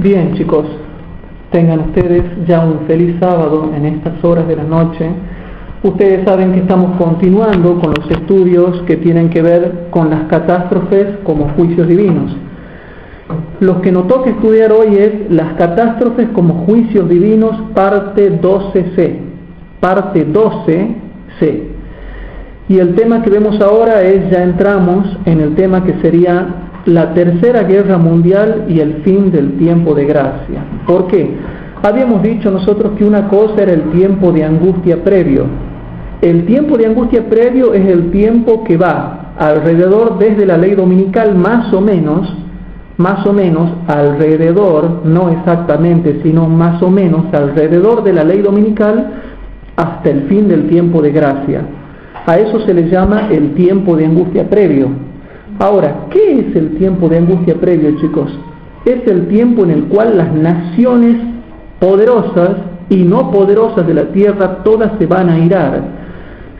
Bien, chicos, tengan ustedes ya un feliz sábado en estas horas de la noche. Ustedes saben que estamos continuando con los estudios que tienen que ver con las catástrofes como juicios divinos. Lo que nos toca estudiar hoy es las catástrofes como juicios divinos, parte 12C. Parte 12C. Y el tema que vemos ahora es, ya entramos en el tema que sería la Tercera Guerra Mundial y el fin del tiempo de gracia. ¿Por qué? Habíamos dicho nosotros que una cosa era el tiempo de angustia previo. El tiempo de angustia previo es el tiempo que va alrededor desde la ley dominical, más o menos alrededor, no exactamente, sino más o menos alrededor de la ley dominical hasta el fin del tiempo de gracia. A eso se le llama el tiempo de angustia previo. Ahora, ¿qué es el tiempo de angustia previo, chicos? Es el tiempo en el cual las naciones poderosas y no poderosas de la tierra todas se van a irar,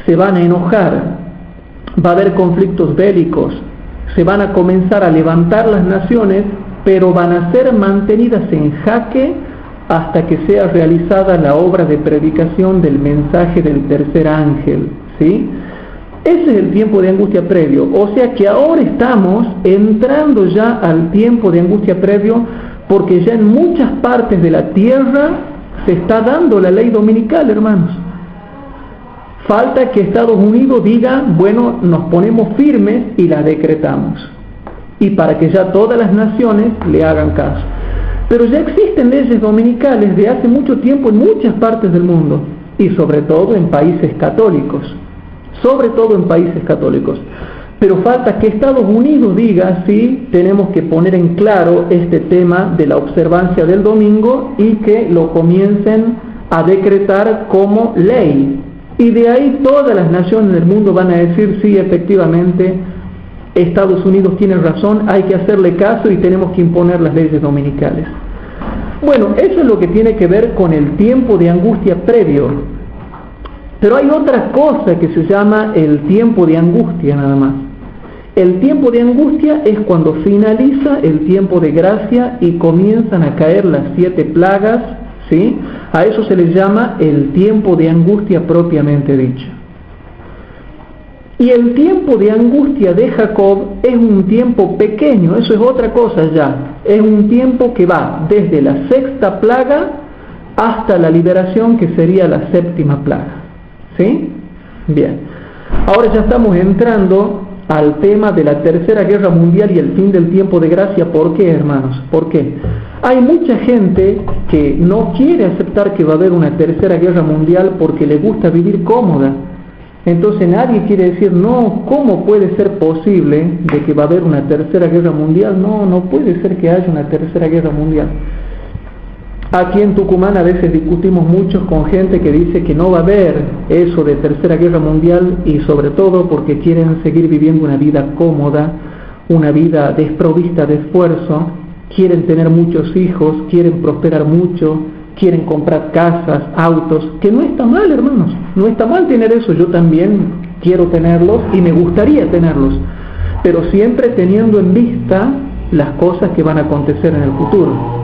se van a enojar, va a haber conflictos bélicos, se van a comenzar a levantar las naciones, pero van a ser mantenidas en jaque hasta que sea realizada la obra de predicación del mensaje del tercer ángel, ¿sí? Ese es el tiempo de angustia previo, o sea que ahora estamos entrando ya al tiempo de angustia previo, porque ya en muchas partes de la tierra se está dando la ley dominical, hermanos. Falta que Estados Unidos diga, bueno, nos ponemos firmes y la decretamos, y para que ya todas las naciones le hagan caso. Pero ya existen leyes dominicales de hace mucho tiempo en muchas partes del mundo, y sobre todo en países católicos. Pero falta que Estados Unidos diga, sí, tenemos que poner en claro este tema de la observancia del domingo y que lo comiencen a decretar como ley. Y de ahí todas las naciones del mundo van a decir, sí, efectivamente, Estados Unidos tiene razón, hay que hacerle caso y tenemos que imponer las leyes dominicales. Bueno, eso es lo que tiene que ver con el tiempo de angustia previo. Pero hay otra cosa que se llama el tiempo de angustia nada más. El tiempo de angustia es cuando finaliza el tiempo de gracia y comienzan a caer las 7 plagas, ¿sí? A eso se le llama el tiempo de angustia propiamente dicho. Y el tiempo de angustia de Jacob es un tiempo pequeño, eso es otra cosa ya. Es un tiempo que va desde la 6ª plaga hasta la liberación, que sería la 7ª plaga. ¿Sí? Bien. Ahora ya estamos entrando al tema de la Tercera Guerra Mundial y el fin del tiempo de gracia. ¿Por qué, hermanos? ¿Por qué? Hay mucha gente que no quiere aceptar que va a haber una Tercera Guerra Mundial porque le gusta vivir cómoda. Entonces nadie quiere decir, no, ¿cómo puede ser posible de que va a haber una Tercera Guerra Mundial? No puede ser que haya una Tercera Guerra Mundial. Aquí en Tucumán a veces discutimos mucho con gente que dice que no va a haber eso de Tercera Guerra Mundial, y sobre todo porque quieren seguir viviendo una vida cómoda, una vida desprovista de esfuerzo, quieren tener muchos hijos, quieren prosperar mucho, quieren comprar casas, autos, que no está mal, hermanos, no está mal tener eso. Yo también quiero tenerlos y me gustaría tenerlos, pero siempre teniendo en vista las cosas que van a acontecer en el futuro.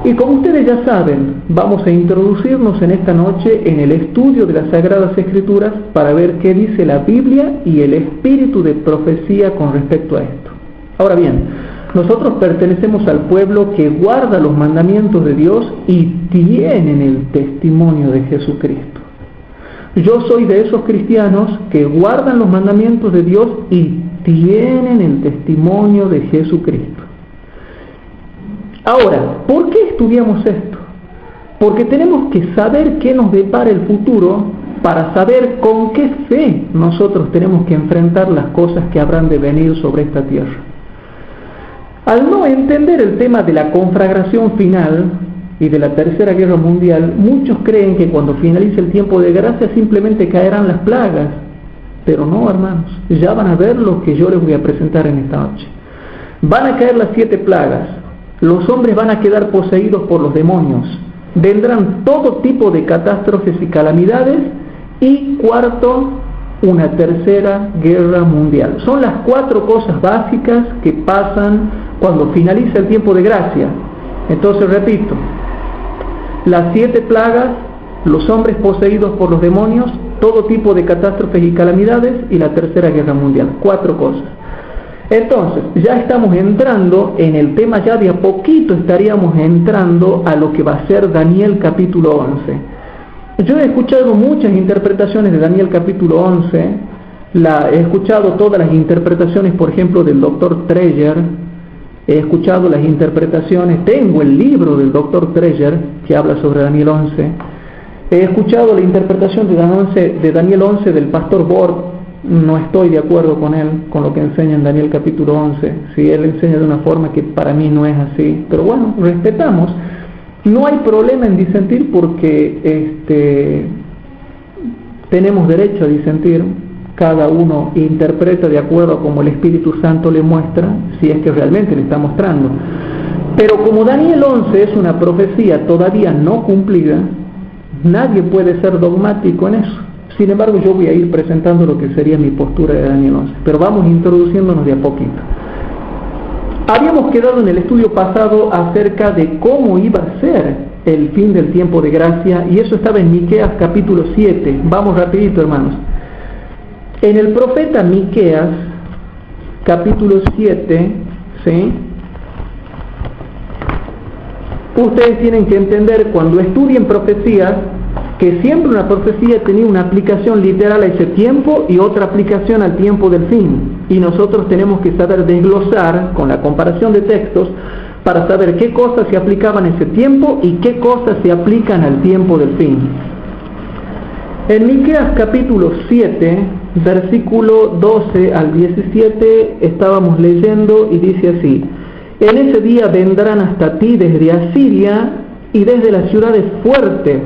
Y como ustedes ya saben, vamos a introducirnos en esta noche en el estudio de las Sagradas Escrituras para ver qué dice la Biblia y el espíritu de profecía con respecto a esto. Ahora bien, nosotros pertenecemos al pueblo que guarda los mandamientos de Dios y tienen el testimonio de Jesucristo. Yo soy de esos cristianos que guardan los mandamientos de Dios y tienen el testimonio de Jesucristo. Ahora, ¿por qué estudiamos esto? Porque tenemos que saber qué nos depara el futuro para saber con qué fe nosotros tenemos que enfrentar las cosas que habrán de venir sobre esta tierra. Al no entender el tema de la conflagración final y de la Tercera Guerra Mundial, muchos creen que cuando finalice el tiempo de gracia simplemente caerán las plagas. Pero no, hermanos, ya van a ver lo que yo les voy a presentar en esta noche. Van a caer las 7 plagas. Los hombres van a quedar poseídos por los demonios. Vendrán todo tipo de catástrofes y calamidades. Y cuarto, una tercera guerra mundial. Son las 4 cosas básicas que pasan cuando finaliza el tiempo de gracia. Entonces repito, las 7 plagas, los hombres poseídos por los demonios, todo tipo de catástrofes y calamidades, y la tercera guerra mundial. 4 cosas. Entonces, ya estamos entrando en el tema, ya de a poquito estaríamos entrando a lo que va a ser Daniel capítulo 11. Yo he escuchado muchas interpretaciones de Daniel capítulo 11, he escuchado todas las interpretaciones, por ejemplo, del Dr. Treger, he escuchado las interpretaciones, tengo el libro del Dr. Treger que habla sobre Daniel 11, he escuchado la interpretación de Daniel 11 del pastor Bord. No estoy de acuerdo con él, con lo que enseña en Daniel capítulo 11. Si él enseña de una forma que para mí no es así, pero bueno, respetamos. No hay problema en disentir porque tenemos derecho a disentir. Cada uno interpreta de acuerdo a como el Espíritu Santo le muestra, si es que realmente le está mostrando. Pero como Daniel 11 es una profecía todavía no cumplida, nadie puede ser dogmático en eso. Sin embargo, yo voy a ir presentando lo que sería mi postura de Daniel 11, pero vamos introduciéndonos de a poquito. Habíamos quedado en el estudio pasado acerca de cómo iba a ser el fin del tiempo de gracia, y eso estaba en Miqueas capítulo 7. Vamos rapidito, hermanos. En el profeta Miqueas capítulo 7, ¿sí? Ustedes tienen que entender, cuando estudien profecías, que siempre una profecía tenía una aplicación literal a ese tiempo y otra aplicación al tiempo del fin. Y nosotros tenemos que saber desglosar con la comparación de textos para saber qué cosas se aplicaban en ese tiempo y qué cosas se aplican al tiempo del fin. En Miqueas capítulo 7, versículo 12 al 17, estábamos leyendo y dice así: en ese día vendrán hasta ti desde Asiria y desde las ciudades fuertes,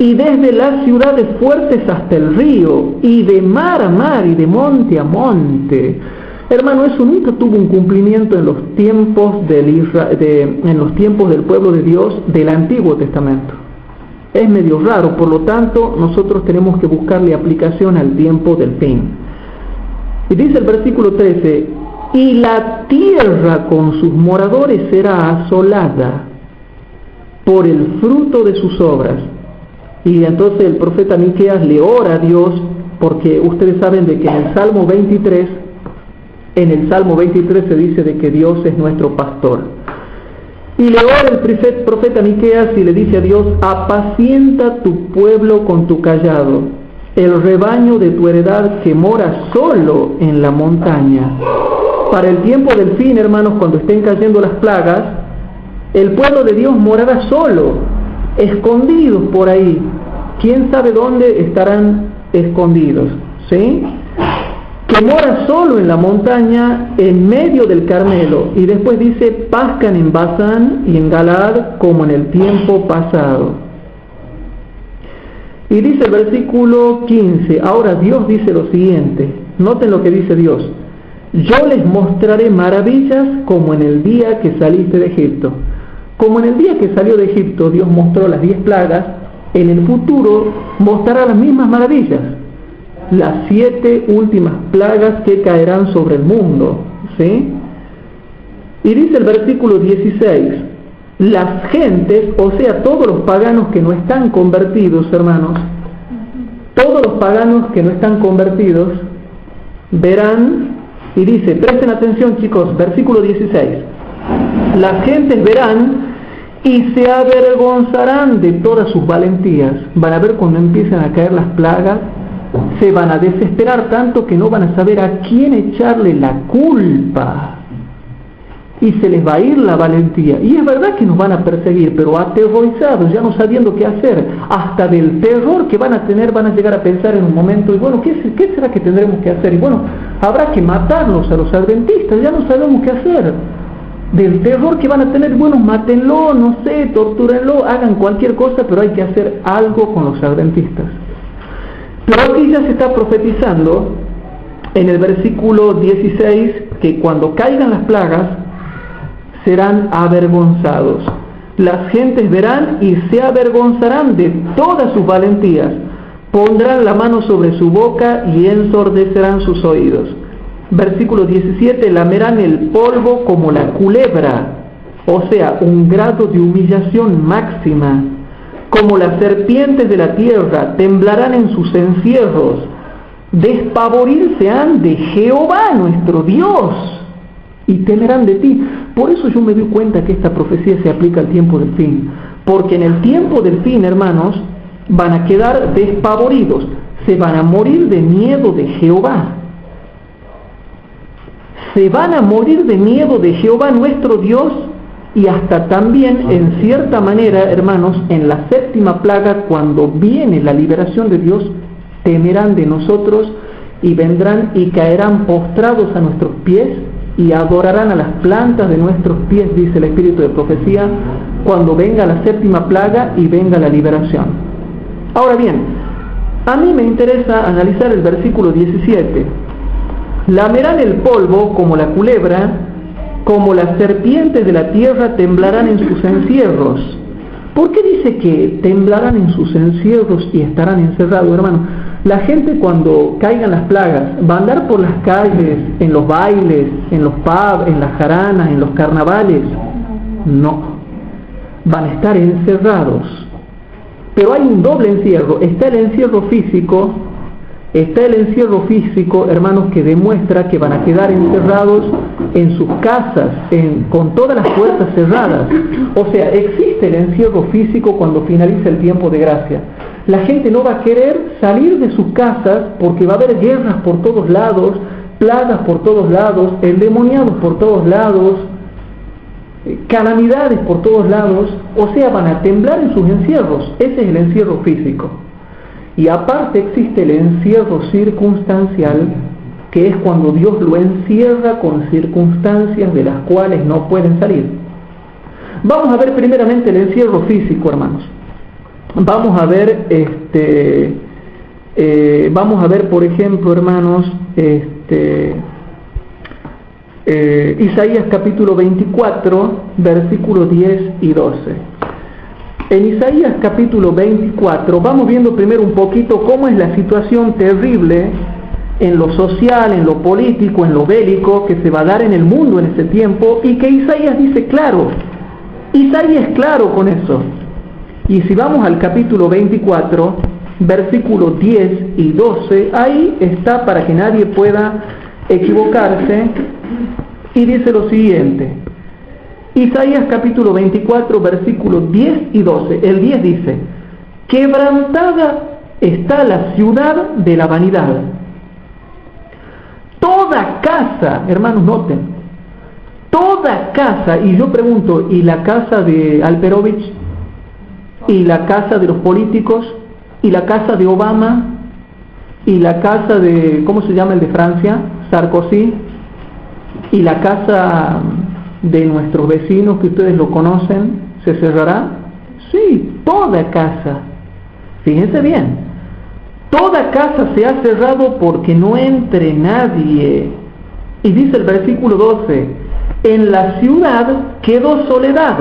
y desde las ciudades fuertes hasta el río, y de mar a mar, y de monte a monte. Hermano, eso nunca tuvo un cumplimiento en los tiempos en los tiempos del pueblo de Dios del Antiguo Testamento. Es medio raro, por lo tanto, nosotros tenemos que buscarle aplicación al tiempo del fin. Y dice el versículo 13: y la tierra con sus moradores será asolada por el fruto de sus obras. Y entonces el profeta Miqueas le ora a Dios, porque ustedes saben de que en el Salmo 23 se dice de que Dios es nuestro pastor. Y le ora el profeta Miqueas y le dice a Dios: apacienta tu pueblo con tu callado, el rebaño de tu heredad que mora solo en la montaña. Para el tiempo del fin, hermanos, cuando estén cayendo las plagas, el pueblo de Dios morará solo, escondidos por ahí. ¿Quién sabe dónde estarán escondidos? ¿Sí? Que mora solo en la montaña, en medio del Carmelo. Y después dice: pascan en Basán y en Galaad como en el tiempo pasado. Y dice el versículo 15, ahora Dios dice lo siguiente, noten lo que dice Dios: yo les mostraré maravillas como en el día que saliste de Egipto. Como en el día que salió de Egipto Dios mostró las 10 plagas, en el futuro mostrará las mismas maravillas, las 7 últimas plagas que caerán sobre el mundo, ¿sí? Y dice el versículo 16, las gentes, o sea, todos los paganos que no están convertidos, hermanos, todos los paganos que no están convertidos, verán, y dice, presten atención chicos, versículo 16, las gentes verán y se avergonzarán de todas sus valentías. Van a ver cuando empiezan a caer las plagas, se van a desesperar tanto que no van a saber a quién echarle la culpa. Y se les va a ir la valentía. Y es verdad que nos van a perseguir, pero aterrorizados, ya no sabiendo qué hacer. Hasta del terror que van a tener, van a llegar a pensar en un momento, y bueno, ¿qué será que tendremos que hacer? Y bueno, habrá que matarlos a los adventistas, ya no sabemos qué hacer. Del terror que van a tener, bueno, mátenlo, no sé, tortúrenlo, hagan cualquier cosa, pero hay que hacer algo con los adventistas. Pero aquí ya se está profetizando en el versículo 16 que cuando caigan las plagas serán avergonzados. Las gentes verán y se avergonzarán de todas sus valentías, pondrán la mano sobre su boca y ensordecerán sus oídos. Versículo 17, lamerán el polvo como la culebra, o sea, un grado de humillación máxima. Como las serpientes de la tierra temblarán en sus encierros, despavorirse han de Jehová nuestro Dios y temerán de ti. Por eso yo me doy cuenta que esta profecía se aplica al tiempo del fin, porque en el tiempo del fin, hermanos, van a quedar despavoridos, se van a morir de miedo de Jehová. Se van a morir de miedo de Jehová nuestro Dios, y hasta también, en cierta manera, hermanos, en la séptima plaga, cuando viene la liberación de Dios, temerán de nosotros y vendrán y caerán postrados a nuestros pies y adorarán a las plantas de nuestros pies, dice el Espíritu de profecía, cuando venga la séptima plaga y venga la liberación. Ahora bien, a mí me interesa analizar el versículo 17. Lamerán el polvo como la culebra, como las serpientes de la tierra temblarán en sus encierros. ¿Por qué dice que temblarán en sus encierros y estarán encerrados, hermano? La gente cuando caigan las plagas va a andar por las calles, en los bailes, en los pubs, en las jaranas, en los carnavales. No, van a estar encerrados. Pero hay un doble encierro. Está el encierro físico, hermanos, que demuestra que van a quedar encerrados en sus casas, con todas las puertas cerradas. O sea, existe el encierro físico cuando finaliza el tiempo de gracia. La gente no va a querer salir de sus casas porque va a haber guerras por todos lados, plagas por todos lados, endemoniados por todos lados, calamidades por todos lados. O sea, van a temblar en sus encierros. Ese es el encierro físico. Y aparte existe el encierro circunstancial, que es cuando Dios lo encierra con circunstancias de las cuales no pueden salir. Vamos a ver primeramente el encierro físico, hermanos. Vamos a ver, por ejemplo, hermanos, Isaías capítulo 24, versículos 10 y 12. En Isaías capítulo 24 vamos viendo primero un poquito cómo es la situación terrible en lo social, en lo político, en lo bélico que se va a dar en el mundo en ese tiempo, y que Isaías dice claro. Isaías es claro con eso. Y si vamos al capítulo 24, versículos 10 y 12, ahí está para que nadie pueda equivocarse, y dice lo siguiente. Isaías capítulo 24, versículos 10 y 12. El 10 dice: quebrantada está la ciudad de la vanidad. Toda casa, hermanos, noten, toda casa, y yo pregunto, ¿y la casa de Alperovich? ¿Y la casa de los políticos? ¿Y la casa de Obama? ¿Y la casa de, ¿cómo se llama el de Francia? Sarkozy. ¿Y la casa de nuestros vecinos que ustedes lo conocen? ¿Se cerrará? Sí, toda casa. Fíjense bien, toda casa se ha cerrado porque no entre nadie. Y dice el versículo 12: en la ciudad quedó soledad,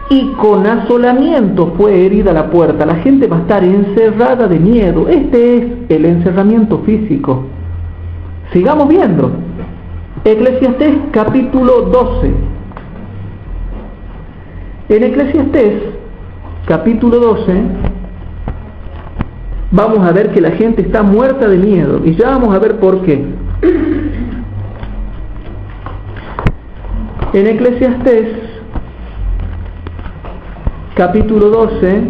y con asolamiento fue herida la puerta. La gente va a estar encerrada de miedo. Este es el encerramiento físico. Sigamos viendo. Eclesiastés capítulo 12. En Eclesiastés capítulo 12 vamos a ver que la gente está muerta de miedo, y ya vamos a ver por qué. En Eclesiastés capítulo 12,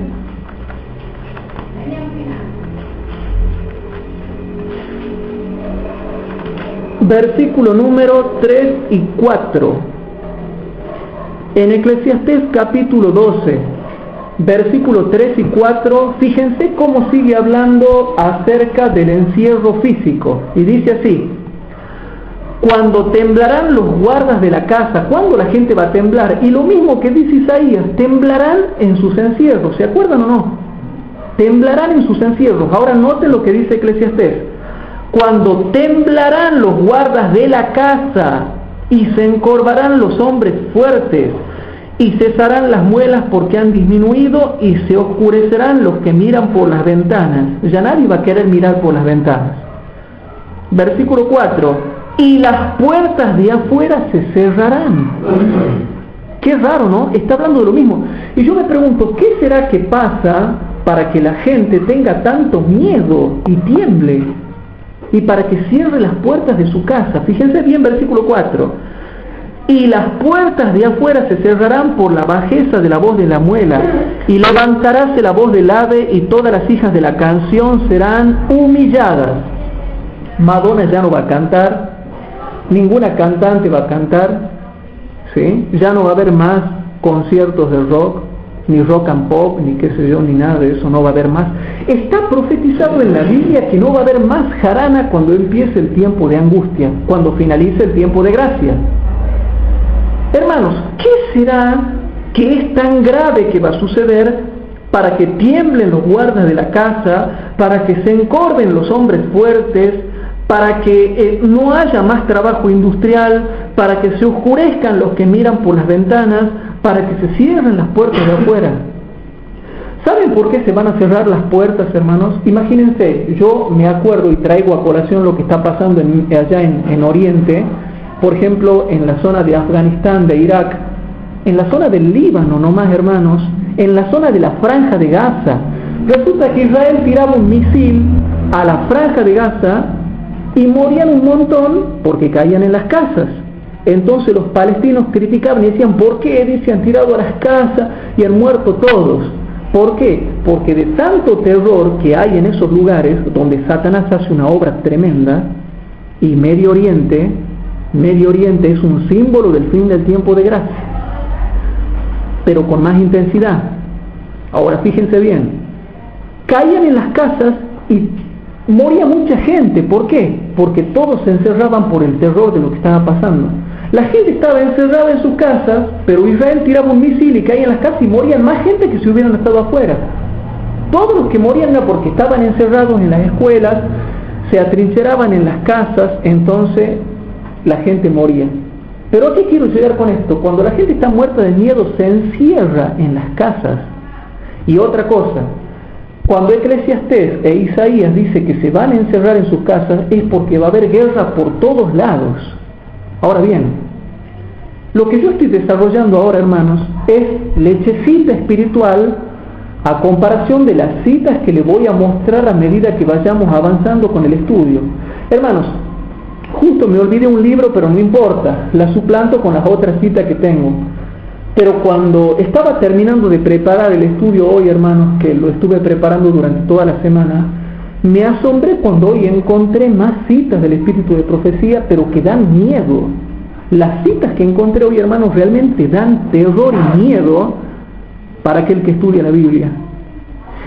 versículo número 3 y 4. En Eclesiastés capítulo 12, versículo 3 y 4, fíjense cómo sigue hablando acerca del encierro físico. Y dice así: cuando temblarán los guardas de la casa. ¿Cuándo la gente va a temblar? Y lo mismo que dice Isaías, temblarán en sus encierros. ¿Se acuerdan o no? Temblarán en sus encierros. Ahora noten lo que dice Eclesiastés: cuando temblarán los guardas de la casa, y se encorvarán los hombres fuertes, y cesarán las muelas porque han disminuido, y se oscurecerán los que miran por las ventanas. Ya nadie va a querer mirar por las ventanas. Versículo 4: y las puertas de afuera se cerrarán. Qué raro, ¿no? Está hablando de lo mismo. Y yo me pregunto, ¿qué será que pasa para que la gente tenga tanto miedo y tiemble? Y para que cierre las puertas de su casa. Fíjense bien, versículo 4. Y las puertas de afuera se cerrarán por la bajeza de la voz de la muela, y levantaráse la voz del ave, y todas las hijas de la canción serán humilladas. Madonna ya no va a cantar, ninguna cantante va a cantar, ¿sí? Ya no va a haber más conciertos de rock, ni rock and pop, ni qué sé yo, ni nada de eso, no va a haber más. Está profetizado en la Biblia que no va a haber más jarana cuando empiece el tiempo de angustia, cuando finalice el tiempo de gracia. Hermanos, ¿qué será que es tan grave que va a suceder para que tiemblen los guardas de la casa, para que se encorven los hombres fuertes, para que no haya más trabajo industrial, para que se oscurezcan los que miran por las ventanas, para que se cierren las puertas de afuera? ¿Saben por qué se van a cerrar las puertas, hermanos? Imagínense, yo me acuerdo y traigo a colación lo que está pasando allá en Oriente, por ejemplo, en la zona de Afganistán, de Irak, en la zona del Líbano, no más, hermanos, en la zona de la Franja de Gaza. Resulta que Israel tiraba un misil a la Franja de Gaza y morían un montón porque caían en las casas. Entonces los palestinos criticaban y decían, ¿por qué? Dice, han tirado a las casas y han muerto todos. ¿Por qué? Porque de tanto terror que hay en esos lugares donde Satanás hace una obra tremenda, y Medio Oriente es un símbolo del fin del tiempo de gracia, pero con más intensidad. Ahora fíjense bien, caían en las casas y moría mucha gente. ¿Por qué? Porque todos se encerraban por el terror de lo que estaba pasando. La gente estaba encerrada en sus casas, pero Israel tiraba un misil y caía en las casas y morían más gente que si hubieran estado afuera. Todos los que morían era porque estaban encerrados en las escuelas, se atrincheraban en las casas, entonces la gente moría. Pero ¿a qué quiero llegar con esto? Cuando la gente está muerta de miedo, se encierra en las casas. Y otra cosa, cuando Eclesiastés e Isaías dice que se van a encerrar en sus casas, es porque va a haber guerra por todos lados. Ahora bien, lo que yo estoy desarrollando ahora, hermanos, es lechecita espiritual a comparación de las citas que le voy a mostrar a medida que vayamos avanzando con el estudio. Hermanos, justo me olvidé un libro, pero no importa, la suplanto con las otras citas que tengo. Pero cuando estaba terminando de preparar el estudio hoy, hermanos, que lo estuve preparando durante toda la semana, me asombré cuando hoy encontré más citas del espíritu de profecía, pero que dan miedo. Las citas que encontré hoy, hermanos, realmente dan terror y miedo para aquel que estudia la Biblia.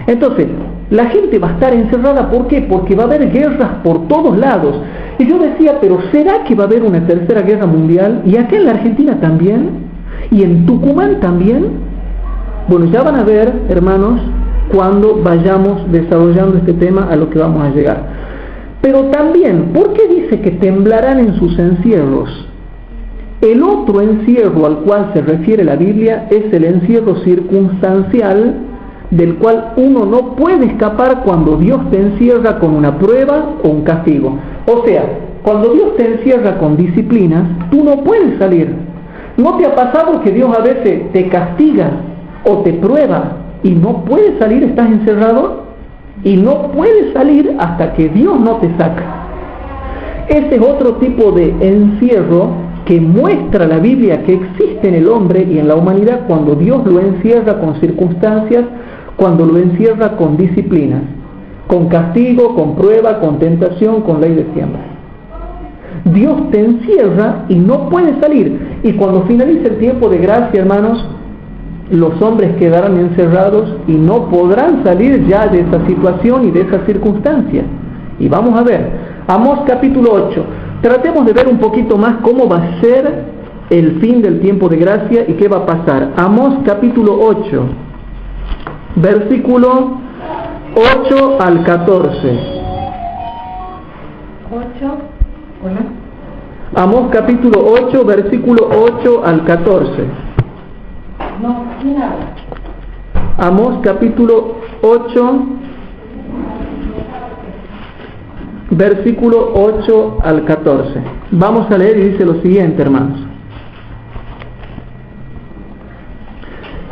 Entonces, la gente va a estar encerrada, ¿por qué? Porque va a haber guerras por todos lados. Y yo decía, pero ¿será que va a haber una tercera guerra mundial? ¿Y acá en la Argentina también? ¿Y en Tucumán también? Bueno, ya van a ver, hermanos, cuando vayamos desarrollando este tema a lo que vamos a llegar. Pero también, ¿por qué dice que temblarán en sus encierros? El otro encierro al cual se refiere la Biblia es el encierro circunstancial, del cual uno no puede escapar cuando Dios te encierra con una prueba o un castigo. O sea, cuando Dios te encierra con disciplinas, tú no puedes salir. ¿No te ha pasado que Dios a veces te castiga o te prueba y no puedes salir, estás encerrado? Y no puedes salir hasta que Dios no te saca. Ese es otro tipo de encierro que muestra la Biblia que existe en el hombre y en la humanidad cuando Dios lo encierra con circunstancias, cuando lo encierra con disciplinas, con castigo, con prueba, con tentación, con ley de siembra. Dios te encierra y no puedes salir. Y cuando finalice el tiempo de gracia, hermanos, los hombres quedarán encerrados y no podrán salir ya de esa situación y de esa circunstancia. Y vamos a ver, Amós capítulo 8. Tratemos de ver un poquito más cómo va a ser el fin del tiempo de gracia y qué va a pasar. Amós capítulo 8, versículo 8 al 14. 8, hola. Amós capítulo 8, versículo 8 al 14. No, nada. Amós capítulo 8, versículo 8 al 14. Vamos a leer y dice lo siguiente, hermanos.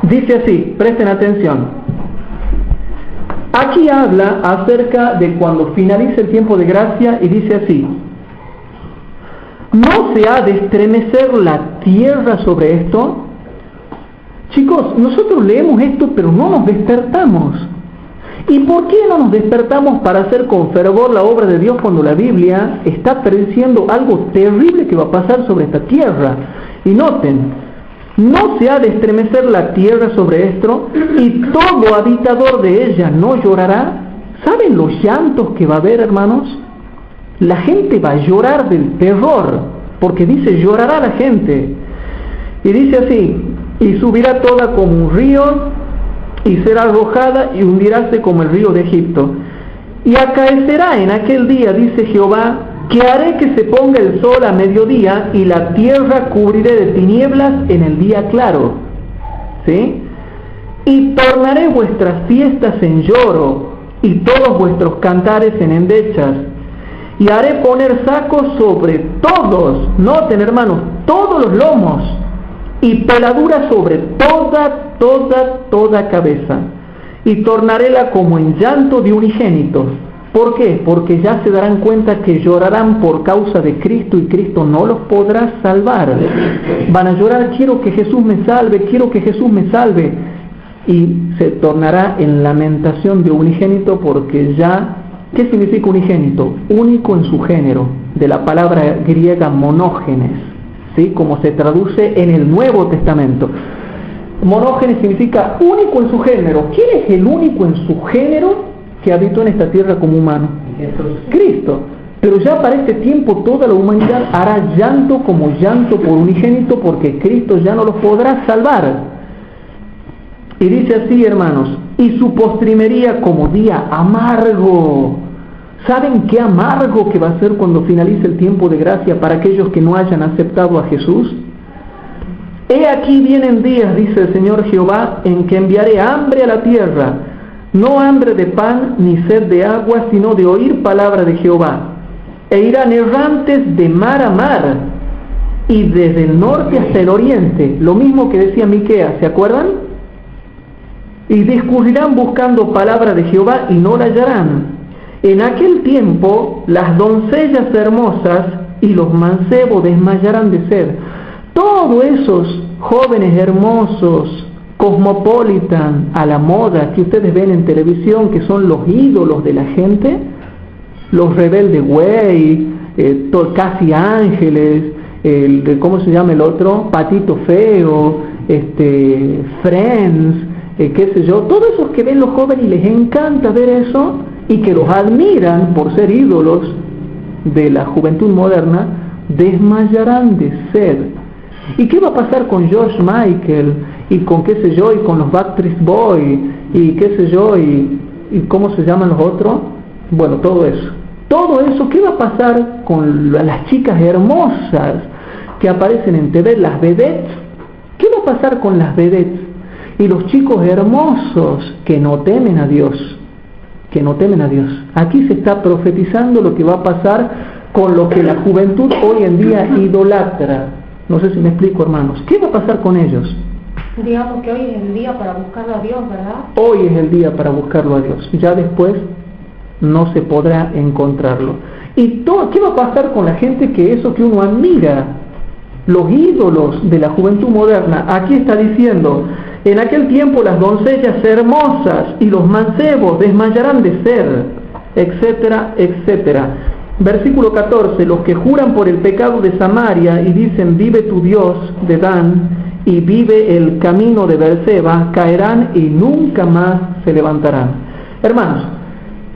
Dice así, presten atención. Aquí habla acerca de cuando finalice el tiempo de gracia y dice así: ¿no se ha de estremecer la tierra sobre esto? Chicos, nosotros leemos esto pero no nos despertamos. ¿Y por qué no nos despertamos para hacer con fervor la obra de Dios cuando la Biblia está prediciendo algo terrible que va a pasar sobre esta tierra? Y noten, no se ha de estremecer la tierra sobre esto, y todo habitador de ella no llorará. ¿Saben los llantos que va a haber, hermanos? La gente va a llorar del terror, porque dice, llorará la gente. Y dice así: y subirá toda como un río, y será arrojada y hundiráse como el río de Egipto. Y acaecerá en aquel día, dice Jehová, que haré que se ponga el sol a mediodía, y la tierra cubriré de tinieblas en el día claro. ¿Sí? Y tornaré vuestras fiestas en lloro, y todos vuestros cantares en endechas. Y haré poner sacos sobre todos, noten hermanos, todos los lomos, y peladura sobre toda cabeza, y tornaréla como en llanto de unigénitos. ¿Por qué? Porque ya se darán cuenta que llorarán por causa de Cristo, y Cristo no los podrá salvar. Van a llorar: quiero que Jesús me salve, quiero que Jesús me salve. Y se tornará en lamentación de unigénito, porque ya, ¿qué significa unigénito? Único en su género, de la palabra griega monógenes, ¿sí? Como se traduce en el Nuevo Testamento. Monógenes significa único en su género. ¿Quién es el único en su género que habitó en esta tierra como humano? Cristo. Pero ya para este tiempo toda la humanidad hará llanto como llanto por unigénito, porque Cristo ya no los podrá salvar. Y dice así, hermanos: y su postrimería como día amargo. ¿Saben qué amargo que va a ser cuando finalice el tiempo de gracia para aquellos que no hayan aceptado a Jesús? He aquí vienen días, dice el Señor Jehová, en que enviaré hambre a la tierra, no hambre de pan ni sed de agua, sino de oír palabra de Jehová. E irán errantes de mar a mar, y desde el norte hasta el oriente, lo mismo que decía Miqueas, ¿se acuerdan? Y discurrirán buscando palabra de Jehová y no la hallarán. En aquel tiempo las doncellas hermosas y los mancebos desmayarán de sed. Todos esos jóvenes hermosos, cosmopolitan, a la moda, que ustedes ven en televisión, que son los ídolos de la gente, los rebeldes güey, casi ángeles, ¿cómo se llama el otro? Patito Feo, Friends, qué sé yo, todos esos que ven los jóvenes y les encanta ver eso, y que los admiran por ser ídolos de la juventud moderna, desmayarán de sed. ¿Y qué va a pasar con George Michael y con qué sé yo, y con los Backstreet Boys y qué sé yo, y cómo se llaman los otros? Bueno, todo eso, ¿qué va a pasar con las chicas hermosas que aparecen en TV, las vedettes? ¿Qué va a pasar con las vedettes y los chicos hermosos que no temen a Dios? Aquí se está profetizando lo que va a pasar con lo que la juventud hoy en día idolatra. No sé si me explico, hermanos. ¿Qué va a pasar con ellos? Digamos que hoy es el día para buscarlo a Dios, ¿verdad? Hoy es el día para buscarlo a Dios. Ya después no se podrá encontrarlo. ¿Y qué va a pasar con la gente que eso que uno admira? Los ídolos de la juventud moderna. Aquí está diciendo: en aquel tiempo las doncellas hermosas y los mancebos desmayarán de sed, etcétera, etcétera. Versículo 14: los que juran por el pecado de Samaria y dicen vive tu Dios de Dan y vive el camino de Beerseba, caerán y nunca más se levantarán. Hermanos,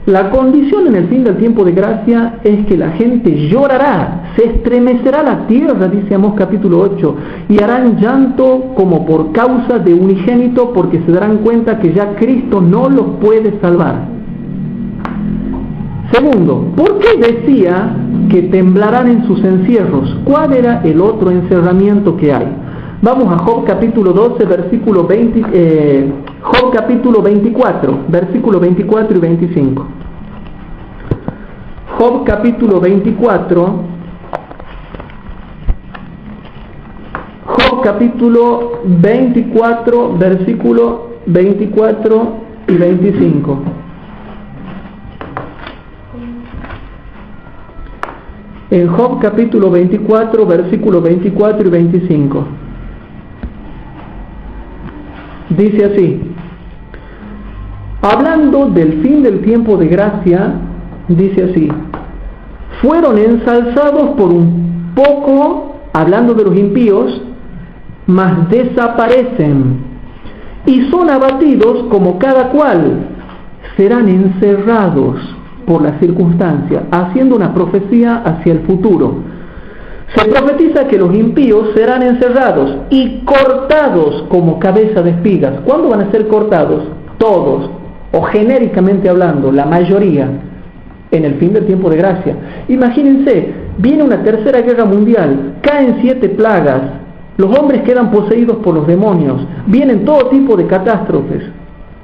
la condición en el fin del tiempo de gracia es que la gente llorará, se estremecerá la tierra, dice Amós capítulo 8, y harán llanto como por causa de unigénito, porque se darán cuenta que ya Cristo no los puede salvar. Segundo, ¿por qué decía que temblarán en sus encierros? ¿Cuál era el otro encerramiento que hay? Vamos a Job capítulo 12, versículo 20, Job capítulo 24, versículo 24 y 25. Job capítulo 24, Job capítulo 24, versículo 24 y 25. En Job capítulo 24, versículo 24 y 25. Dice así: hablando del fin del tiempo de gracia, dice así: fueron ensalzados por un poco, hablando de los impíos, mas desaparecen, y son abatidos como cada cual, serán encerrados por las circunstancias, haciendo una profecía hacia el futuro. Se profetiza que los impíos serán encerrados y cortados como cabeza de espigas. ¿Cuándo van a ser cortados? Todos, o genéricamente hablando, la mayoría, en el fin del tiempo de gracia. Imagínense, viene una tercera guerra mundial, caen 7 plagas, los hombres quedan poseídos por los demonios, vienen todo tipo de catástrofes.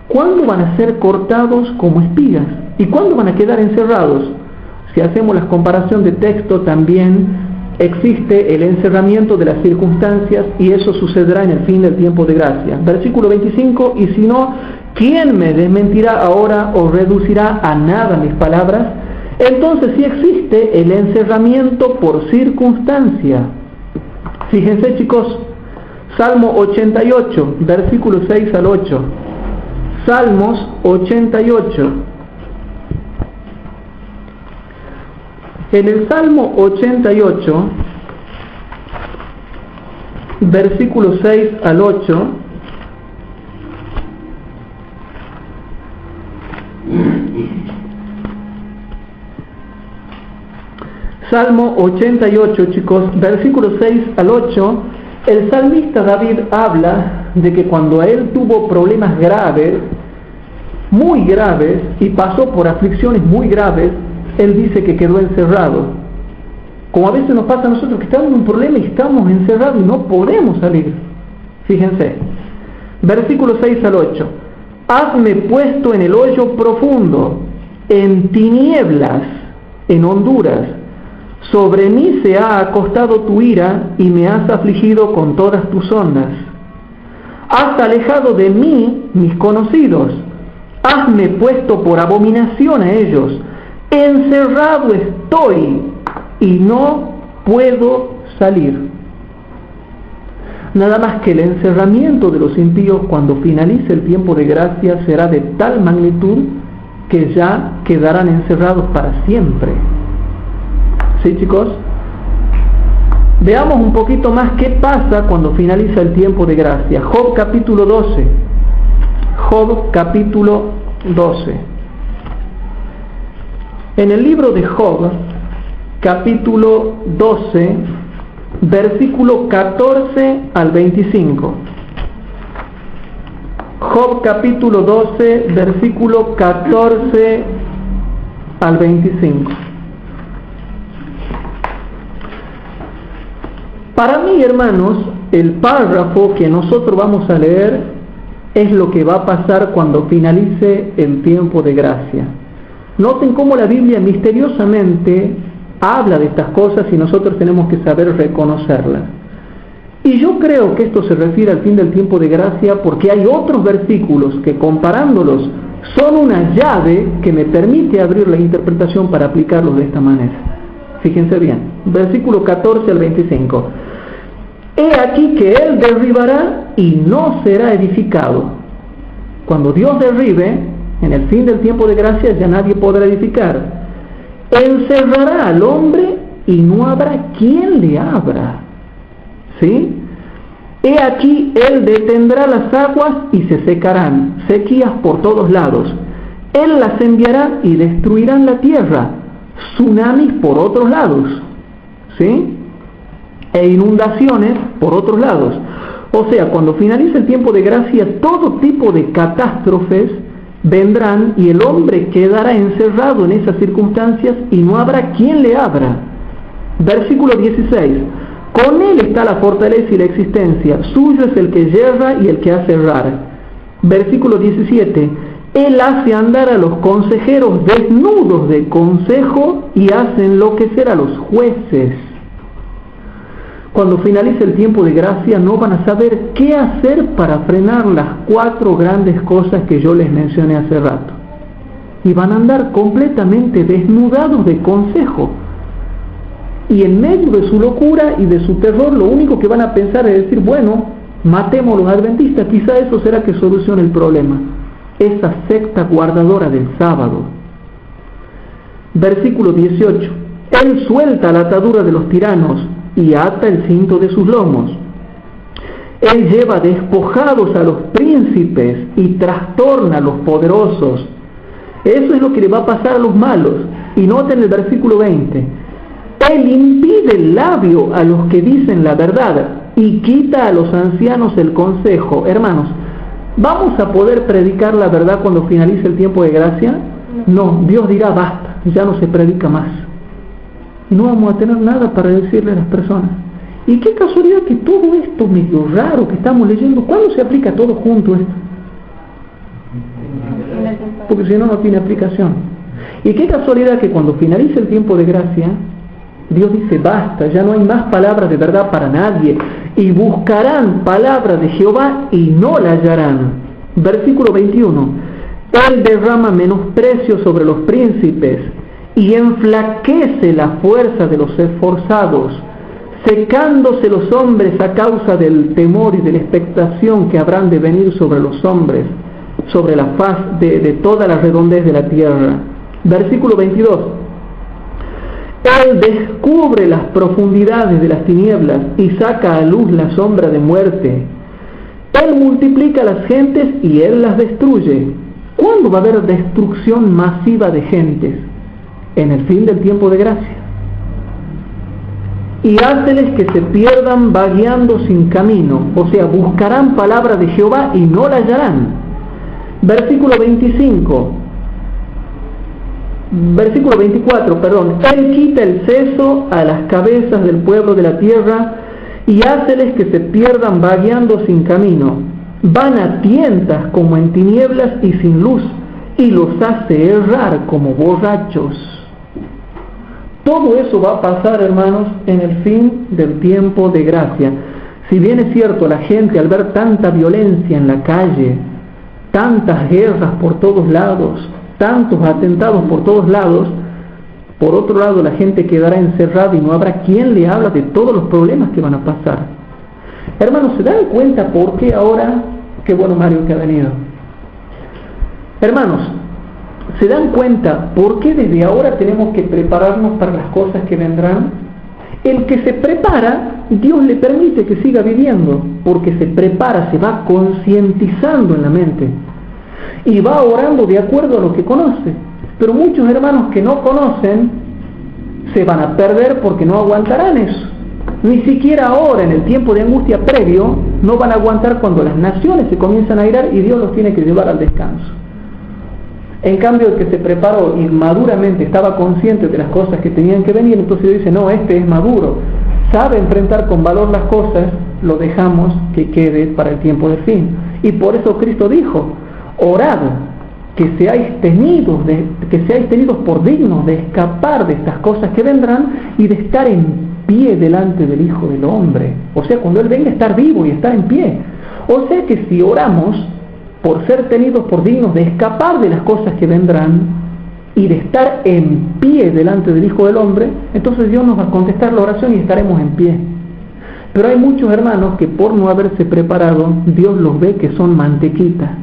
¿Cuándo van a ser cortados como espigas? ¿Y cuándo van a quedar encerrados? Si hacemos la comparación de texto, también existe el encerramiento de las circunstancias, y eso sucederá en el fin del tiempo de gracia. Versículo 25: y si no, ¿quién me desmentirá ahora o reducirá a nada mis palabras? Entonces sí existe el encerramiento por circunstancia. Fíjense, chicos, Salmo 88, versículos 6 al 8. Salmos 88. En el Salmo 88, versículos 6 al 8, Salmo 88, chicos, versículos 6 al 8, el salmista David habla de que cuando a él tuvo problemas graves, muy graves, y pasó por aflicciones muy graves, él dice que quedó encerrado. Como a veces nos pasa a nosotros, que estamos en un problema y estamos encerrados y no podemos salir. Fíjense, versículos 6 al 8. Hazme puesto en el hoyo profundo, en tinieblas, en honduras. Sobre mí se ha acostado tu ira y me has afligido con todas tus ondas. Has alejado de mí mis conocidos. Hazme puesto por abominación a ellos. Encerrado estoy y no puedo salir. Nada más que el encerramiento de los impíos cuando finalice el tiempo de gracia será de tal magnitud que ya quedarán encerrados para siempre. ¿Sí, chicos? Veamos un poquito más qué pasa cuando finaliza el tiempo de gracia. Job capítulo 12. Job capítulo 12. En el libro de Job, capítulo 12, versículo 14 al 25. Job capítulo 12, versículo 14 al 25. Para mí, hermanos, el párrafo que nosotros vamos a leer es lo que va a pasar cuando finalice el tiempo de gracia. Noten cómo la Biblia misteriosamente habla de estas cosas y nosotros tenemos que saber reconocerlas. Y yo creo que esto se refiere al fin del tiempo de gracia porque hay otros versículos que, comparándolos, son una llave que me permite abrir la interpretación para aplicarlos de esta manera. Fíjense bien, versículo 14 al 25. He aquí que él derribará y no será edificado. Cuando Dios derribe, en el fin del tiempo de gracia ya nadie podrá edificar. Encerrará al hombre y no habrá quien le abra. ¿Sí? He aquí él detendrá las aguas y se secarán, sequías por todos lados. Él las enviará y destruirán la tierra, tsunamis por otros lados, ¿sí? E inundaciones por otros lados. O sea, cuando finalice el tiempo de gracia, todo tipo de catástrofes vendrán y el hombre quedará encerrado en esas circunstancias y no habrá quien le abra. Versículo 16. Con él está la fortaleza y la existencia, suyo es el que yerra y el que hace errar. Versículo 17. Él hace andar a los consejeros desnudos de consejo y hace enloquecer a los jueces. Cuando finalice el tiempo de gracia no van a saber qué hacer para frenar las 4 grandes cosas que yo les mencioné hace rato. Y van a andar completamente desnudados de consejo. Y en medio de su locura y de su terror, lo único que van a pensar es decir, bueno, matemos a los adventistas, quizá eso será que solucione el problema. Esa secta guardadora del sábado. Versículo 18. Él suelta la atadura de los tiranos y ata el cinto de sus lomos. Él lleva despojados a los príncipes y trastorna a los poderosos. Eso es lo que le va a pasar a los malos. Y noten el versículo 20. Él impide el labio a los que dicen la verdad y quita a los ancianos el consejo. Hermanos, ¿vamos a poder predicar la verdad cuando finalice el tiempo de gracia? No, Dios dirá basta, ya no se predica más. Y no vamos a tener nada para decirle a las personas. Y qué casualidad que todo esto medio raro que estamos leyendo, ¿cuándo se aplica todo junto esto? Porque si no, no tiene aplicación. Y qué casualidad que cuando finalice el tiempo de gracia, Dios dice basta, ya no hay más palabras de verdad para nadie, y buscarán palabras de Jehová y no la hallarán. Versículo 21. Él derrama menosprecio sobre los príncipes y enflaquece la fuerza de los esforzados, secándose los hombres a causa del temor y de la expectación que habrán de venir sobre los hombres, sobre la faz de toda la redondez de la tierra. Versículo 22. Él descubre las profundidades de las tinieblas y saca a luz la sombra de muerte. Él multiplica las gentes y Él las destruye. ¿Cuándo va a haber destrucción masiva de gentes? En el fin del tiempo de gracia. Y háceles que se pierdan vagueando sin camino, o sea, buscarán palabra de Jehová y no la hallarán. Versículo 25. Versículo 24, perdón. Él quita el seso a las cabezas del pueblo de la tierra y háceles que se pierdan vagueando sin camino. Van a tientas como en tinieblas y sin luz, y los hace errar como borrachos. Todo eso va a pasar, hermanos, en el fin del tiempo de gracia. Si bien es cierto, la gente al ver tanta violencia en la calle, tantas guerras por todos lados, tantos atentados por todos lados, por otro lado la gente quedará encerrada y no habrá quien le habla de todos los problemas que van a pasar. Hermanos, ¿se dan cuenta por qué ahora? Qué bueno Mario que ha venido. Hermanos, ¿se dan cuenta por qué desde ahora tenemos que prepararnos para las cosas que vendrán? El que se prepara, Dios le permite que siga viviendo, porque se prepara, se va concientizando en la mente y va orando de acuerdo a lo que conoce. Pero muchos hermanos que no conocen se van a perder porque no aguantarán eso. Ni siquiera ahora, en el tiempo de angustia previo, no van a aguantar cuando las naciones se comienzan a irar y Dios los tiene que llevar al descanso. En cambio, el que se preparó y maduramente estaba consciente de las cosas que tenían que venir, entonces dice, no, este es maduro, sabe enfrentar con valor las cosas, lo dejamos que quede para el tiempo del fin. Y por eso Cristo dijo, orad que seáis tenidos por dignos de escapar de estas cosas que vendrán y de estar en pie delante del Hijo del Hombre. O sea, cuando Él venga, estar vivo y estar en pie. O sea que si oramos por ser tenidos por dignos de escapar de las cosas que vendrán y de estar en pie delante del Hijo del Hombre, entonces Dios nos va a contestar la oración y estaremos en pie. Pero hay muchos hermanos que por no haberse preparado, Dios los ve que son mantequita.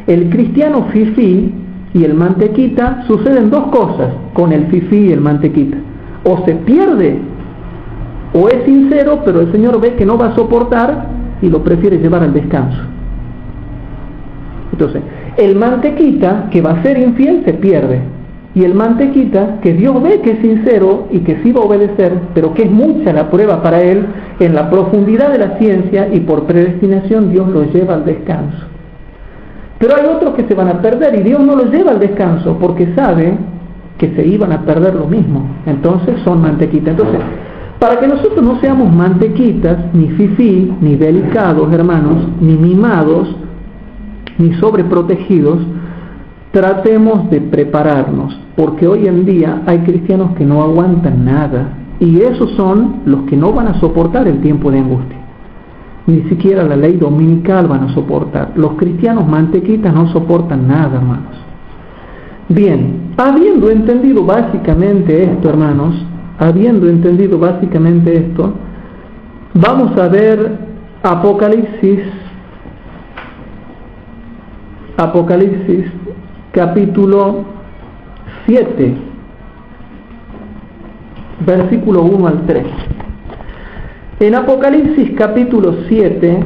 El cristiano fifí y el mantequita, suceden dos cosas con el fifí y el mantequita. O se pierde, o es sincero, pero el Señor ve que no va a soportar y lo prefiere llevar al descanso. Entonces, el mantequita que va a ser infiel se pierde, y el mantequita que Dios ve que es sincero y que sí va a obedecer, pero que es mucha la prueba para él, en la profundidad de la ciencia y por predestinación Dios lo lleva al descanso. Pero hay otros que se van a perder y Dios no los lleva al descanso porque sabe que se iban a perder lo mismo. Entonces son mantequitas. Entonces, para que nosotros no seamos mantequitas, ni fifí, ni delicados, hermanos, ni mimados, ni sobreprotegidos, tratemos de prepararnos, porque hoy en día hay cristianos que no aguantan nada, Y esos son los que no van a soportar el tiempo de angustia. Ni siquiera la ley dominical van a soportar. Los cristianos mantequitas no soportan nada, hermanos. Bien, habiendo entendido básicamente esto, hermanos, vamos a ver Apocalipsis capítulo 7, versículo 1 al 3. En Apocalipsis capítulo 7,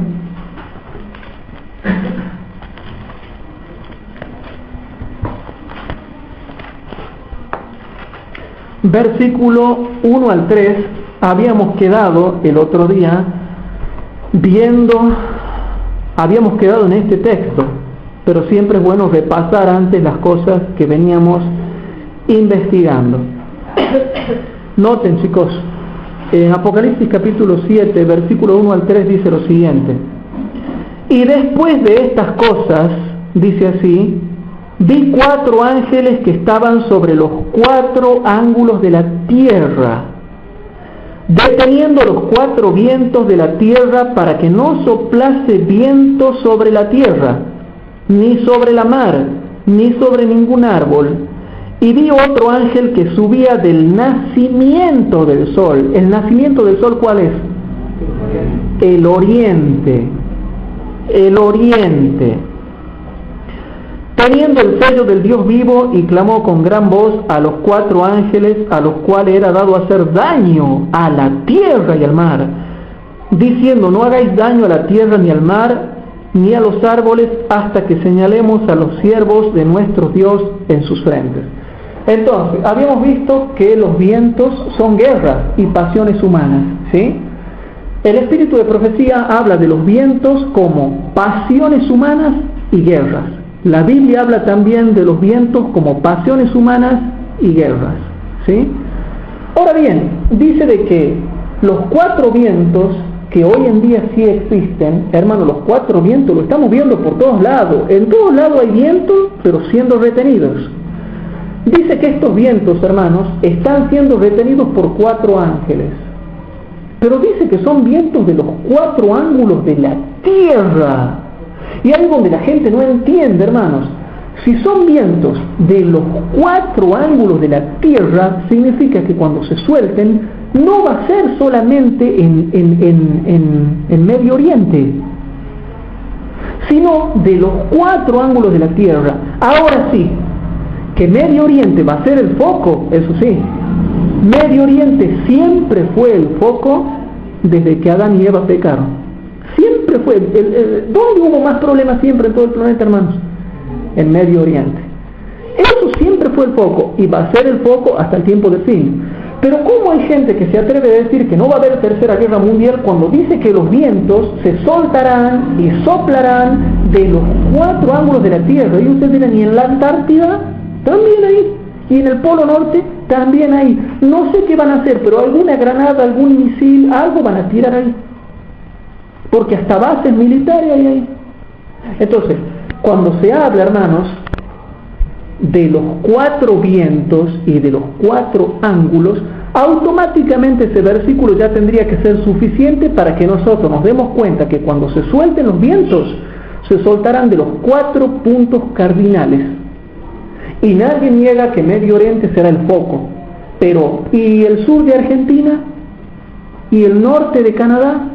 versículo 1 al 3, habíamos quedado el otro día habíamos quedado en este texto, pero siempre es bueno repasar antes las cosas que veníamos investigando. Noten, chicos, en Apocalipsis capítulo 7, versículo 1 al 3 dice lo siguiente: y después de estas cosas, dice así, vi 4 ángeles que estaban sobre los 4 ángulos de la tierra, deteniendo los 4 vientos de la tierra para que no soplase viento sobre la tierra, ni sobre la mar, ni sobre ningún árbol. Y vi otro ángel que subía del nacimiento del sol. ¿El nacimiento del sol cuál es? El oriente. El oriente. Teniendo el sello del Dios vivo, y clamó con gran voz a los 4 ángeles a los cuales era dado hacer daño a la tierra y al mar, diciendo: no hagáis daño a la tierra ni al mar ni a los árboles hasta que señalemos a los siervos de nuestro Dios en sus frentes. Entonces, habíamos visto que los vientos son guerras y pasiones humanas, ¿sí? El espíritu de profecía habla de los vientos como pasiones humanas y guerras. La Biblia habla también de los vientos como pasiones humanas y guerras, ¿sí? Ahora bien, dice de que los 4 vientos que hoy en día sí existen, hermano, los 4 vientos lo estamos viendo por todos lados. En todos lados hay vientos, pero siendo retenidos. Dice que estos vientos, hermanos, están siendo retenidos por 4 ángeles. Pero dice que son vientos de los 4 ángulos de la tierra. Y algo donde la gente no entiende, hermanos. Si son vientos de los 4 ángulos de la tierra, significa que cuando se suelten, no va a ser solamente en Medio Oriente, sino de los 4 ángulos de la tierra. Ahora sí, que Medio Oriente va a ser el foco, eso sí. Medio Oriente siempre fue el foco desde que Adán y Eva pecaron. Siempre fue. ¿Dónde hubo más problemas siempre en todo el planeta, hermanos? En Medio Oriente. Eso siempre fue el foco y va a ser el foco hasta el tiempo del fin. Pero ¿cómo hay gente que se atreve a decir que no va a haber tercera guerra mundial cuando dice que los vientos se soltarán y soplarán de los 4 ángulos de la tierra? Y ustedes dirán, ¿y en la Antártida? También ahí. Y en el Polo Norte también ahí. No sé qué van a hacer, pero alguna granada, algún misil, algo van a tirar ahí. Porque hasta bases militares hay ahí. Entonces, cuando se habla, hermanos, de los 4 vientos y de los 4 ángulos, automáticamente ese versículo ya tendría que ser suficiente para que nosotros nos demos cuenta que cuando se suelten los vientos, se soltarán de los 4 puntos cardinales. Y nadie niega que Medio Oriente será el foco. Pero, ¿y el sur de Argentina? ¿Y el norte de Canadá?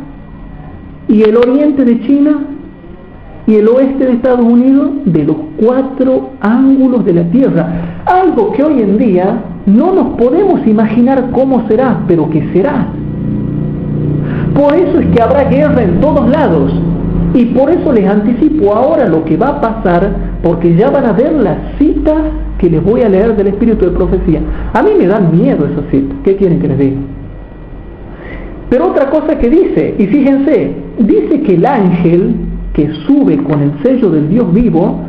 ¿Y el oriente de China? ¿Y el oeste de Estados Unidos? De los 4 ángulos de la tierra. Algo que hoy en día no nos podemos imaginar cómo será, pero que será. Por eso es que habrá guerra en todos lados. Y por eso les anticipo ahora lo que va a pasar, porque ya van a ver las citas que les voy a leer del espíritu de profecía. A mí me dan miedo esas citas. ¿Qué quieren que les diga? Pero otra cosa que dice, y fíjense, dice que el ángel que sube con el sello del Dios vivo,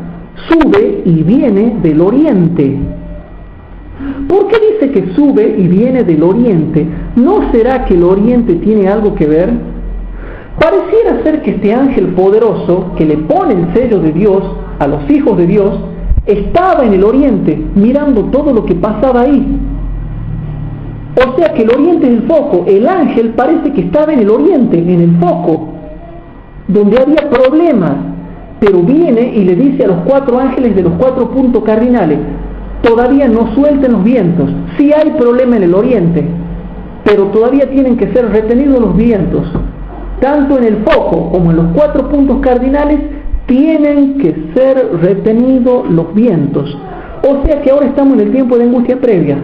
sube y viene del oriente. ¿Por qué dice que sube y viene del oriente? ¿No será que el oriente tiene algo que ver? Pareciera ser que este ángel poderoso que le pone el sello de Dios a los hijos de Dios, estaba en el oriente mirando todo lo que pasaba ahí. O sea que el oriente es el foco. El ángel parece que estaba en el oriente, en el foco, donde había problemas, pero viene y le dice a los 4 ángeles de los 4 puntos cardinales: todavía no suelten los vientos. Sí hay problema en el oriente, pero todavía tienen que ser retenidos los vientos. Tanto en el foco como en los 4 puntos cardinales tienen que ser retenidos los vientos. O sea que ahora estamos en el tiempo de angustia previa.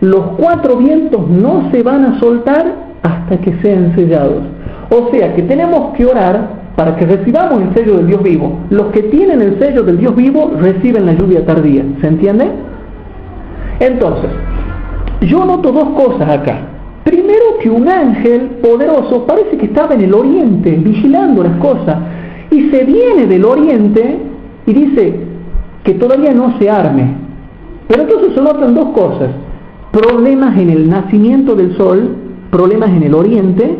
Los 4 vientos no se van a soltar hasta que sean sellados. O sea que tenemos que orar para que recibamos el sello del Dios vivo. Los que tienen el sello del Dios vivo reciben la lluvia tardía. ¿Se entiende? Entonces, yo noto 2 cosas acá. Primero, que un ángel poderoso parece que estaba en el oriente, vigilando las cosas, y se viene del oriente y dice que todavía no se arme. Pero entonces se notan 2 cosas: problemas en el nacimiento del sol, problemas en el oriente,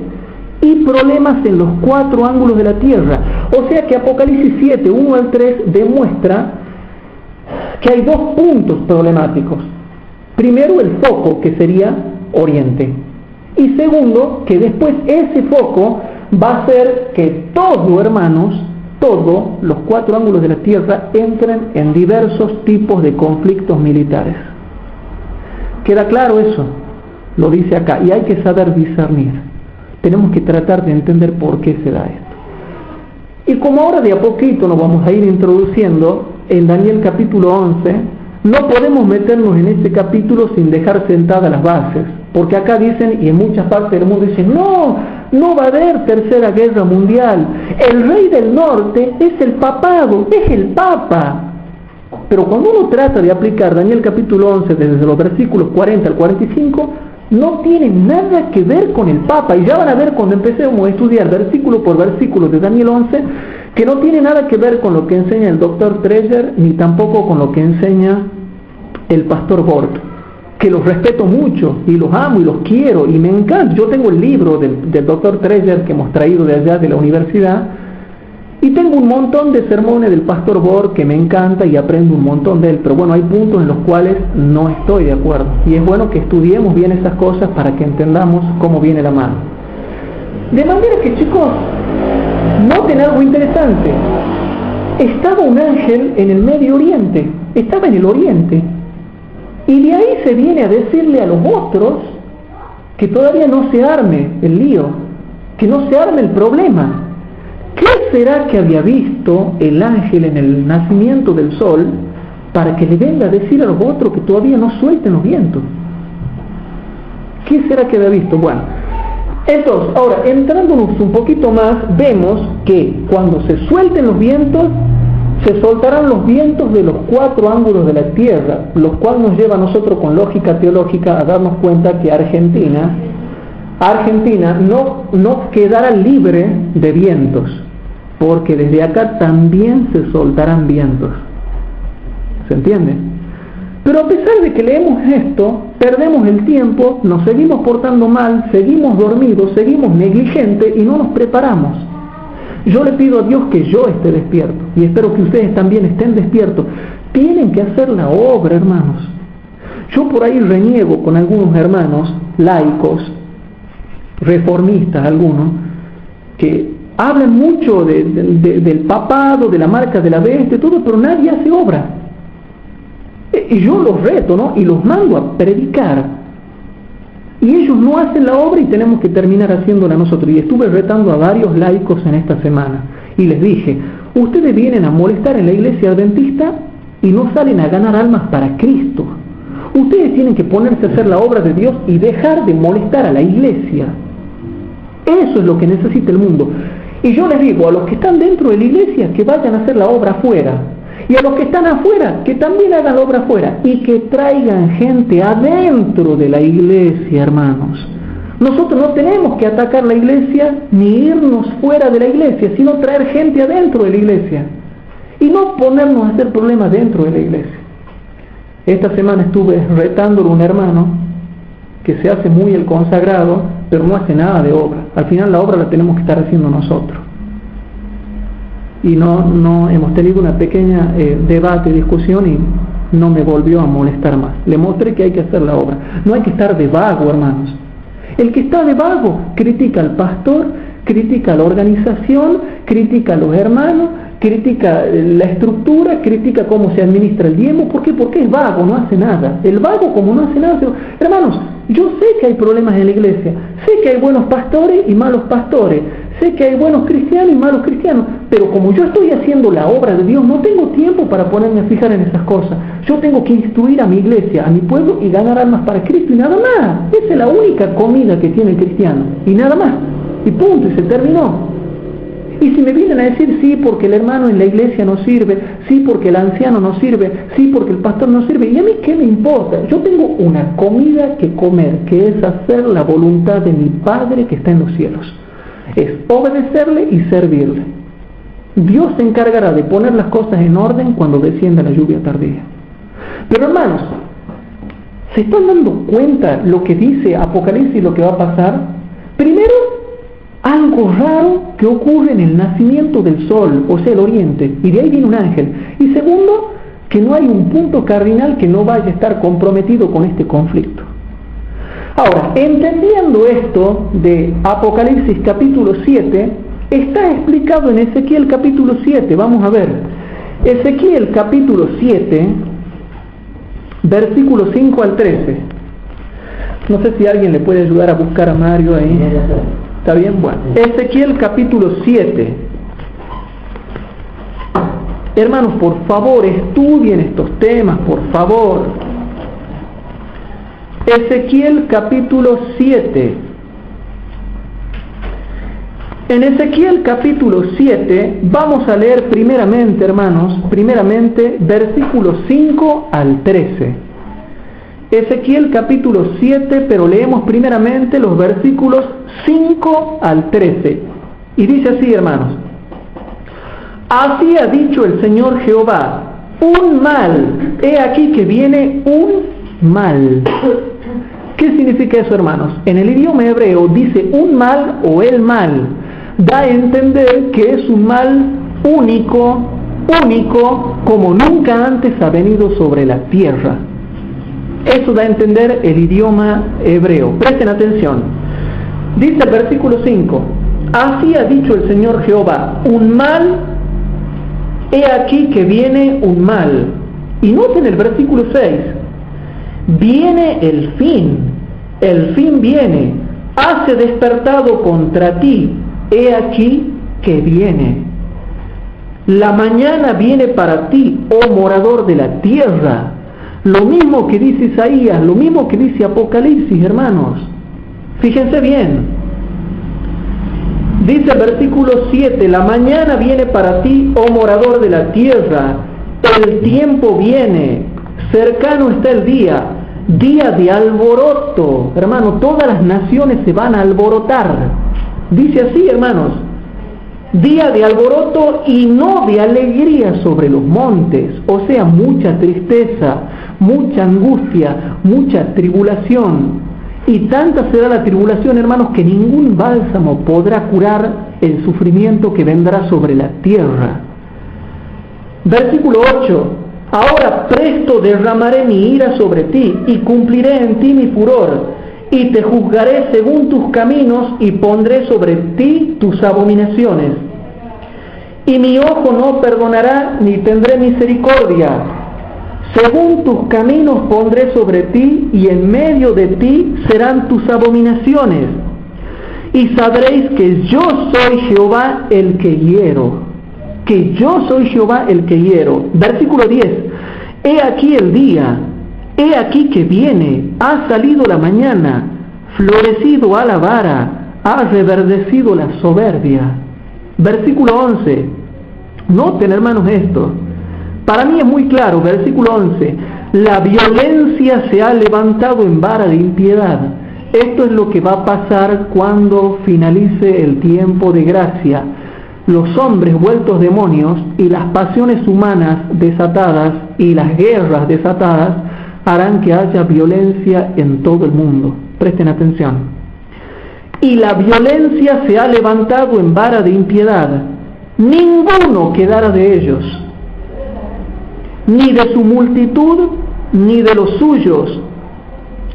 y problemas en los 4 ángulos de la tierra. O sea que Apocalipsis 7, 1 al 3 demuestra que hay 2 puntos problemáticos. Primero, el foco, que sería oriente. Y segundo, que después ese foco va a hacer que todos, hermanos, todos los 4 ángulos de la tierra entren en diversos tipos de conflictos militares. ¿Queda claro eso? Lo dice acá, y hay que saber discernir. Tenemos que tratar de entender por qué se da esto. Y como ahora de a poquito nos vamos a ir introduciendo en Daniel capítulo 11, no podemos meternos en este capítulo sin dejar sentadas las bases, porque acá dicen, y en muchas partes del mundo dicen: no va a haber tercera guerra mundial, el rey del norte es el papado, es el papa. Pero cuando uno trata de aplicar Daniel capítulo 11 desde los versículos 40 al 45, no tiene nada que ver con el papa, y ya van a ver cuando empecemos a estudiar versículo por versículo de Daniel 11, que no tiene nada que ver con lo que enseña el doctor Treger, ni tampoco con lo que enseña el pastor Bort, que los respeto mucho, y los amo, y los quiero, y me encanta. Yo tengo el libro del doctor Treger que hemos traído de allá de la universidad, y tengo un montón de sermones del pastor Bort que me encanta y aprendo un montón de él, pero bueno, hay puntos en los cuales no estoy de acuerdo, y es bueno que estudiemos bien esas cosas para que entendamos cómo viene la mano. De manera que, chicos, noten algo interesante: estaba un ángel en el Medio Oriente, estaba en el Oriente, y de ahí se viene a decirle a los otros que todavía no se arme el lío, que no se arme el problema. ¿Qué será que había visto el ángel en el nacimiento del sol para que le venga a decir a los otros que todavía no suelten los vientos? ¿Qué será que había visto? Bueno, entonces, ahora, entrándonos un poquito más, vemos que cuando se suelten los vientos, se soltarán los vientos de los 4 ángulos de la tierra, lo cual nos lleva a nosotros con lógica teológica a darnos cuenta que Argentina no quedará libre de vientos, porque desde acá también se soltarán vientos. ¿Se entiende? Pero a pesar de que leemos esto, perdemos el tiempo, nos seguimos portando mal, seguimos dormidos, seguimos negligentes y no nos preparamos. Yo le pido a Dios que yo esté despierto, y espero que ustedes también estén despiertos. Tienen que hacer la obra, hermanos. Yo por ahí reniego con algunos hermanos laicos, reformistas algunos, que hablan mucho del papado, de la marca de la bestia, todo, pero nadie hace obra. Y yo los reto, ¿no? Y los mando a predicar, y ellos no hacen la obra, y tenemos que terminar haciéndola nosotros. Y estuve retando a varios laicos en esta semana, y les dije: ustedes vienen a molestar en la iglesia adventista y no salen a ganar almas para Cristo. Ustedes tienen que ponerse a hacer la obra de Dios y dejar de molestar a la iglesia. Eso es lo que necesita el mundo. Y yo les digo a los que están dentro de la iglesia que vayan a hacer la obra afuera, y a los que están afuera que también hagan la obra afuera, y que traigan gente adentro de la iglesia, hermanos. Nosotros no tenemos que atacar la iglesia ni irnos fuera de la iglesia, sino traer gente adentro de la iglesia y no ponernos a hacer problemas dentro de la iglesia. Esta semana estuve retándole a un hermano que se hace muy el consagrado, pero no hace nada de obra. Al final la obra la tenemos que estar haciendo nosotros. Y no hemos tenido una pequeña debate, discusión, y no me volvió a molestar más. Le mostré que hay que hacer la obra. No hay que estar de vago, hermanos. El que está de vago critica al pastor, critica a la organización, critica a los hermanos, critica la estructura, critica cómo se administra el diezmo. ¿Por qué? Porque es vago, no hace nada. El vago, como no hace nada... Hermanos, yo sé que hay problemas en la iglesia, sé que hay buenos pastores y malos pastores, sé que hay buenos cristianos y malos cristianos, pero como yo estoy haciendo la obra de Dios, no tengo tiempo para ponerme a fijar en esas cosas. Yo tengo que instruir a mi iglesia, a mi pueblo, y ganar almas para Cristo, y nada más. Esa es la única comida que tiene el cristiano, y nada más, y punto, y se terminó. Y si me vienen a decir sí porque el hermano en la iglesia no sirve, sí porque el anciano no sirve, sí porque el pastor no sirve, ¿y a mí qué me importa? Yo tengo una comida que comer, que es hacer la voluntad de mi Padre que está en los cielos. Es obedecerle y servirle. Dios se encargará de poner las cosas en orden cuando descienda la lluvia tardía. Pero hermanos, ¿se están dando cuenta lo que dice Apocalipsis y lo que va a pasar? Primero, algo raro que ocurre en el nacimiento del sol, o sea, el oriente, y de ahí viene un ángel. Y segundo, que no hay un punto cardinal que no vaya a estar comprometido con este conflicto. Ahora, entendiendo esto de Apocalipsis capítulo 7, está explicado en Ezequiel capítulo 7. Vamos a ver. Ezequiel capítulo 7, versículos 5 al 13. No sé si alguien le puede ayudar a buscar a Mario ahí. ¿Está bien? Bueno. Ezequiel capítulo 7. Hermanos, por favor, estudien estos temas, por favor. Ezequiel capítulo 7. En Ezequiel capítulo 7 vamos a leer primeramente, hermanos, versículos 5 al 13. Ezequiel capítulo 7, pero leemos primeramente los versículos 5 al 13. Y dice así, hermanos: así ha dicho el Señor Jehová, un mal, he aquí que viene un mal. ¿Qué significa eso, hermanos? En el idioma hebreo dice un mal o el mal. Da a entender que es un mal único, como nunca antes ha venido sobre la tierra. Eso da a entender el idioma hebreo. Presten atención. Dice el versículo 5: así ha dicho el Señor Jehová, un mal, he aquí que viene un mal. Y noten el versículo 6: viene el fin viene, hace despertado contra ti, he aquí que viene. La mañana viene para ti, oh morador de la tierra. Lo mismo que dice Isaías, lo mismo que dice Apocalipsis, hermanos. Fíjense bien. Dice el versículo 7, la mañana viene para ti, oh morador de la tierra. El tiempo viene, cercano está el día de alboroto. Hermano, todas las naciones se van a alborotar. Dice así, hermanos: día de alboroto y no de alegría sobre los montes. O sea, mucha tristeza, mucha angustia, mucha tribulación. Y tanta será la tribulación, hermanos, que ningún bálsamo podrá curar el sufrimiento que vendrá sobre la tierra. Versículo 8: ahora presto derramaré mi ira sobre ti y cumpliré en ti mi furor, y te juzgaré según tus caminos y pondré sobre ti tus abominaciones. Y mi ojo no perdonará ni tendré misericordia. Según tus caminos pondré sobre ti, y en medio de ti serán tus abominaciones. Y sabréis que yo soy Jehová el que hiero. Que yo soy Jehová el que hiero. Versículo 10. He aquí el día, he aquí que viene, ha salido la mañana, florecido ha la vara, ha reverdecido la soberbia. Versículo 11. Noten, hermanos, esto. Para mí es muy claro. Versículo 11. La violencia se ha levantado en vara de impiedad. Esto es lo que va a pasar cuando finalice el tiempo de gracia. Los hombres vueltos demonios y las pasiones humanas desatadas y las guerras desatadas harán que haya violencia en todo el mundo. Presten atención. Y la violencia se ha levantado en vara de impiedad. Ninguno quedará de ellos. ni de su multitud, ni de los suyos,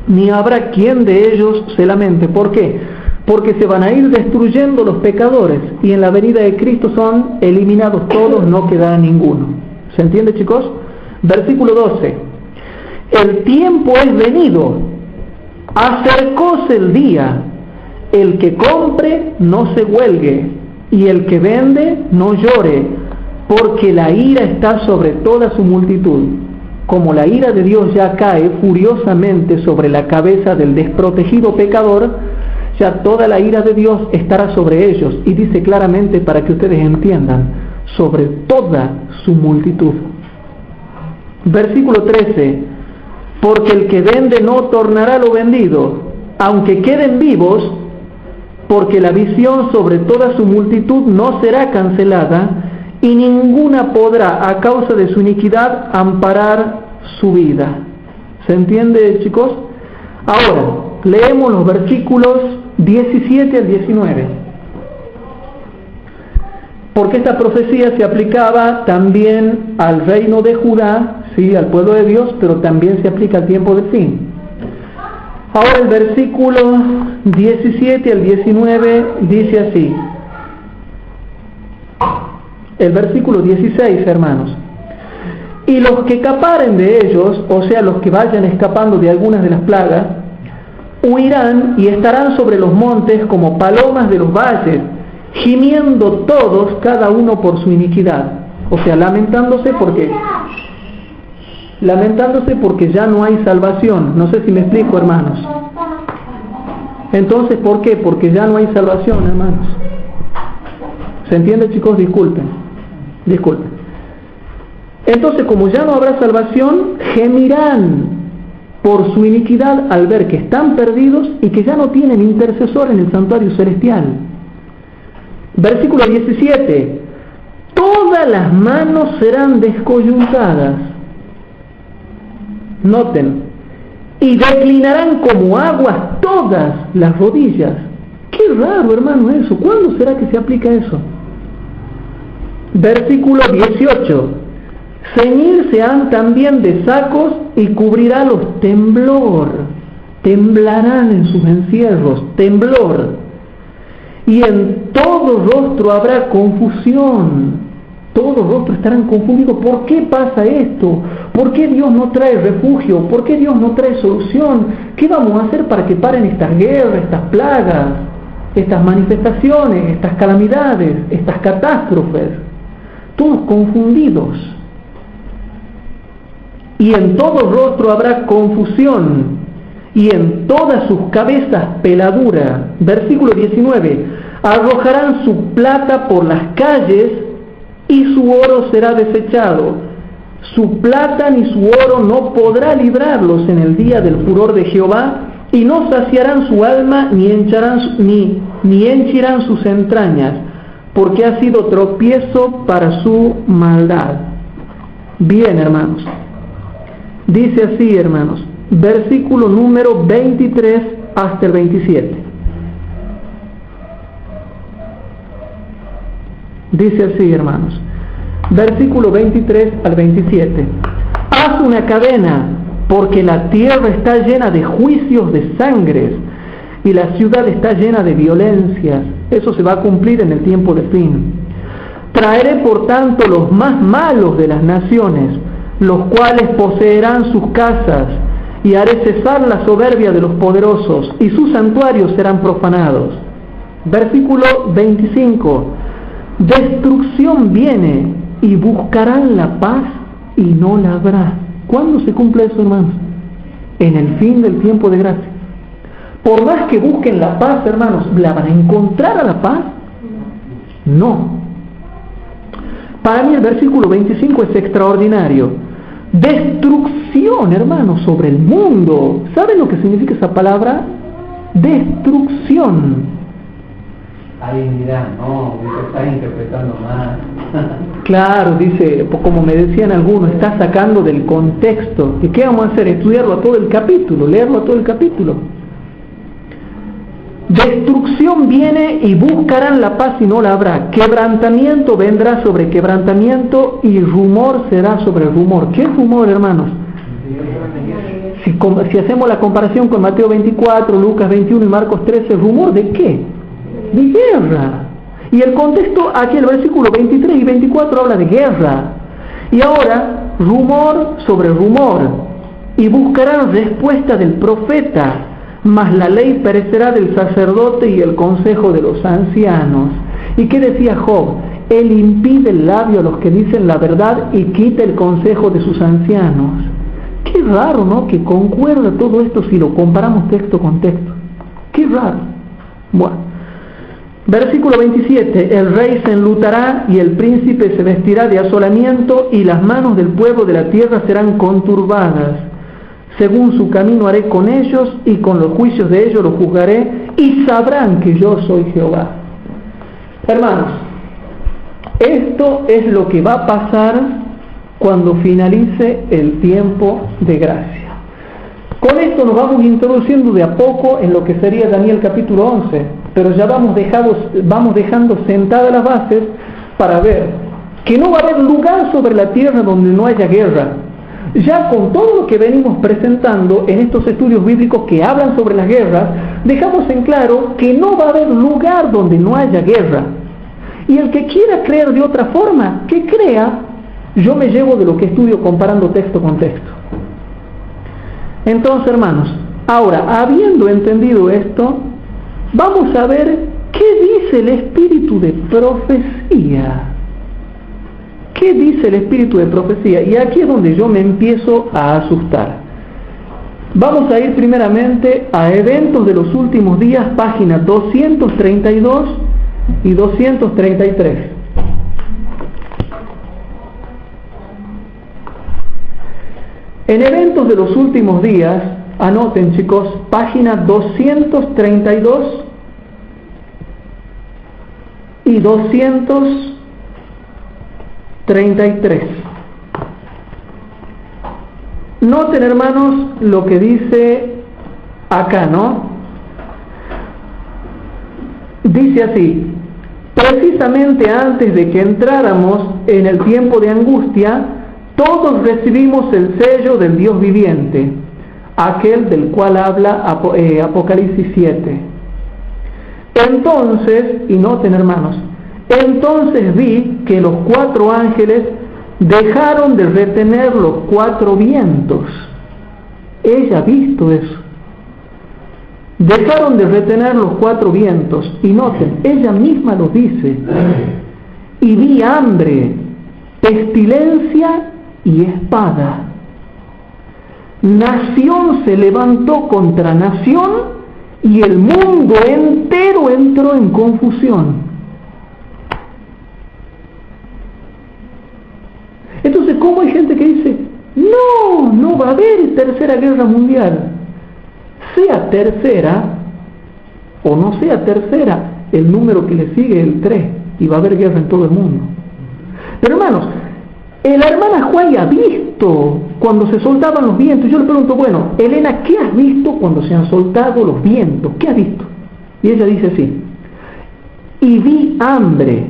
ni habrá quien de ellos se lamente. ¿Por qué? Porque se van a ir destruyendo los pecadores, y en la venida de Cristo son eliminados todos, no quedará ninguno. ¿Se entiende, chicos? Versículo 12. El tiempo es venido, acercóse el día, el que compre no se huelgue, y el que vende no llore, porque la ira está sobre toda su multitud. Como la ira de Dios ya cae furiosamente sobre la cabeza del desprotegido pecador, ya toda la ira de Dios estará sobre ellos, y dice claramente, para que ustedes entiendan, sobre toda su multitud. Versículo 13. Porque el que vende no tornará lo vendido, aunque queden vivos, porque la visión sobre toda su multitud no será cancelada, y ninguna podrá a causa de su iniquidad amparar su vida. ¿Se entiende, chicos? Ahora, leemos los versículos 17 al 19. Porque esta profecía se aplicaba también al reino de Judá, sí, al pueblo de Dios, pero también se aplica al tiempo del fin. Ahora el versículo 17 al 19 dice así. El versículo 16, hermanos. Y los que escaparen de ellos, o sea, los que vayan escapando de algunas de las plagas, huirán y estarán sobre los montes como palomas de los valles, gimiendo todos, cada uno por su iniquidad. O sea, lamentándose porque ya no hay salvación. No sé si me explico, hermanos. Entonces, ¿por qué? Porque ya no hay salvación, hermanos. ¿Se entiende, chicos? Disculpen. Entonces, como ya no habrá salvación, gemirán por su iniquidad al ver que están perdidos y que ya no tienen intercesor en el santuario celestial. Versículo 17. Todas las manos serán descoyuntadas. Noten. Y declinarán como aguas todas las rodillas. Qué raro, hermano, eso. ¿Cuándo será que se aplica eso? Versículo 18. Ceñirse han también de sacos y cubrirá los temblor. Temblarán en sus encierros, temblor. Y en todo rostro habrá confusión. Todos los rostros estarán confundidos. ¿Por qué pasa esto? ¿Por qué Dios no trae refugio? ¿Por qué Dios no trae solución? ¿Qué vamos a hacer para que paren estas guerras, estas plagas, estas manifestaciones, estas calamidades, estas catástrofes? Todos confundidos. Y en todo rostro habrá confusión, y en todas sus cabezas peladura. Versículo 19. Arrojarán su plata por las calles, y su oro será desechado. Su plata ni su oro no podrá librarlos en el día del furor de Jehová, y no saciarán su alma, ni henchirán sus entrañas, porque ha sido tropiezo para su maldad. Bien, hermanos. Dice así, hermanos, versículo número 23 hasta el 27. Dice así, hermanos, versículo 23 al 27. Haz una cadena, porque la tierra está llena de juicios de sangres, y la ciudad está llena de violencias. Eso se va a cumplir en el tiempo de fin. Traeré por tanto los más malos de las naciones, los cuales poseerán sus casas, y haré cesar la soberbia de los poderosos, y sus santuarios serán profanados. Versículo 25. Destrucción viene, y buscarán la paz, y no la habrá. ¿Cuándo se cumple eso, hermanos? En el fin del tiempo de gracia. Por más que busquen la paz, hermanos, ¿la van a encontrar a la paz? No. Para mí el versículo 25 es extraordinario. Destrucción, hermanos, sobre el mundo. ¿Saben lo que significa esa palabra? Destrucción. Ahí dirán, no, está interpretando mal. Claro, dice, como me decían algunos, está sacando del contexto. ¿Y qué vamos a hacer? Estudiarlo a todo el capítulo, leerlo a todo el capítulo. Destrucción viene y buscarán la paz y no la habrá. Quebrantamiento vendrá sobre quebrantamiento y rumor será sobre rumor. ¿Qué es rumor, hermanos? Si hacemos la comparación con Mateo 24, Lucas 21 y Marcos 13, ¿rumor de qué? De guerra. Y el contexto, aquí el versículo 23 y 24 habla de guerra. Y ahora, rumor sobre rumor. Y buscarán respuesta del profeta. Mas la ley perecerá del sacerdote y el consejo de los ancianos. ¿Y qué decía Job? Él impide el labio a los que dicen la verdad y quita el consejo de sus ancianos. Qué raro, ¿no? Que concuerda todo esto si lo comparamos texto con texto. Qué raro. Bueno. Versículo 27. El rey se enlutará y el príncipe se vestirá de asolamiento y las manos del pueblo de la tierra serán conturbadas. Según su camino haré con ellos y con los juicios de ellos los juzgaré y sabrán que yo soy Jehová. Hermanos, esto es lo que va a pasar cuando finalice el tiempo de gracia. Con esto nos vamos introduciendo de a poco en lo que sería Daniel capítulo 11, pero ya vamos dejando sentadas las bases para ver que no va a haber lugar sobre la tierra donde no haya guerra. Ya con todo lo que venimos presentando en estos estudios bíblicos que hablan sobre las guerras, dejamos en claro que no va a haber lugar donde no haya guerra. Y el que quiera creer de otra forma, que crea. Yo me llevo de lo que estudio comparando texto con texto. Entonces, hermanos, ahora, habiendo entendido esto, vamos a ver qué dice el espíritu de profecía. ¿Qué dice el espíritu de profecía? Y aquí es donde yo me empiezo a asustar. Vamos a ir primeramente a Eventos de los Últimos Días, páginas 232 y 233. En Eventos de los Últimos Días, anoten chicos, páginas 232 y 233. Noten, hermanos, lo que dice acá, ¿no? Dice así: precisamente antes de que entráramos en el tiempo de angustia, todos recibimos el sello del Dios viviente, aquel del cual habla Apocalipsis 7. Entonces, y noten, hermanos, entonces vi que los 4 ángeles dejaron de retener los 4 vientos. Ella ha visto eso. Dejaron de retener los 4 vientos. Y noten, ella misma lo dice. Y vi hambre, pestilencia y espada. Nación se levantó contra nación y el mundo entero entró en confusión. Entonces, ¿cómo hay gente que dice, no va a haber tercera guerra mundial? Sea tercera o no sea tercera, el número que le sigue es el 3 y va a haber guerra en todo el mundo. Pero hermanos, la hermana Juay ha visto cuando se soltaban los vientos. Yo le pregunto, bueno, Elena, ¿qué has visto cuando se han soltado los vientos? ¿Qué has visto? Y ella dice así: y vi hambre,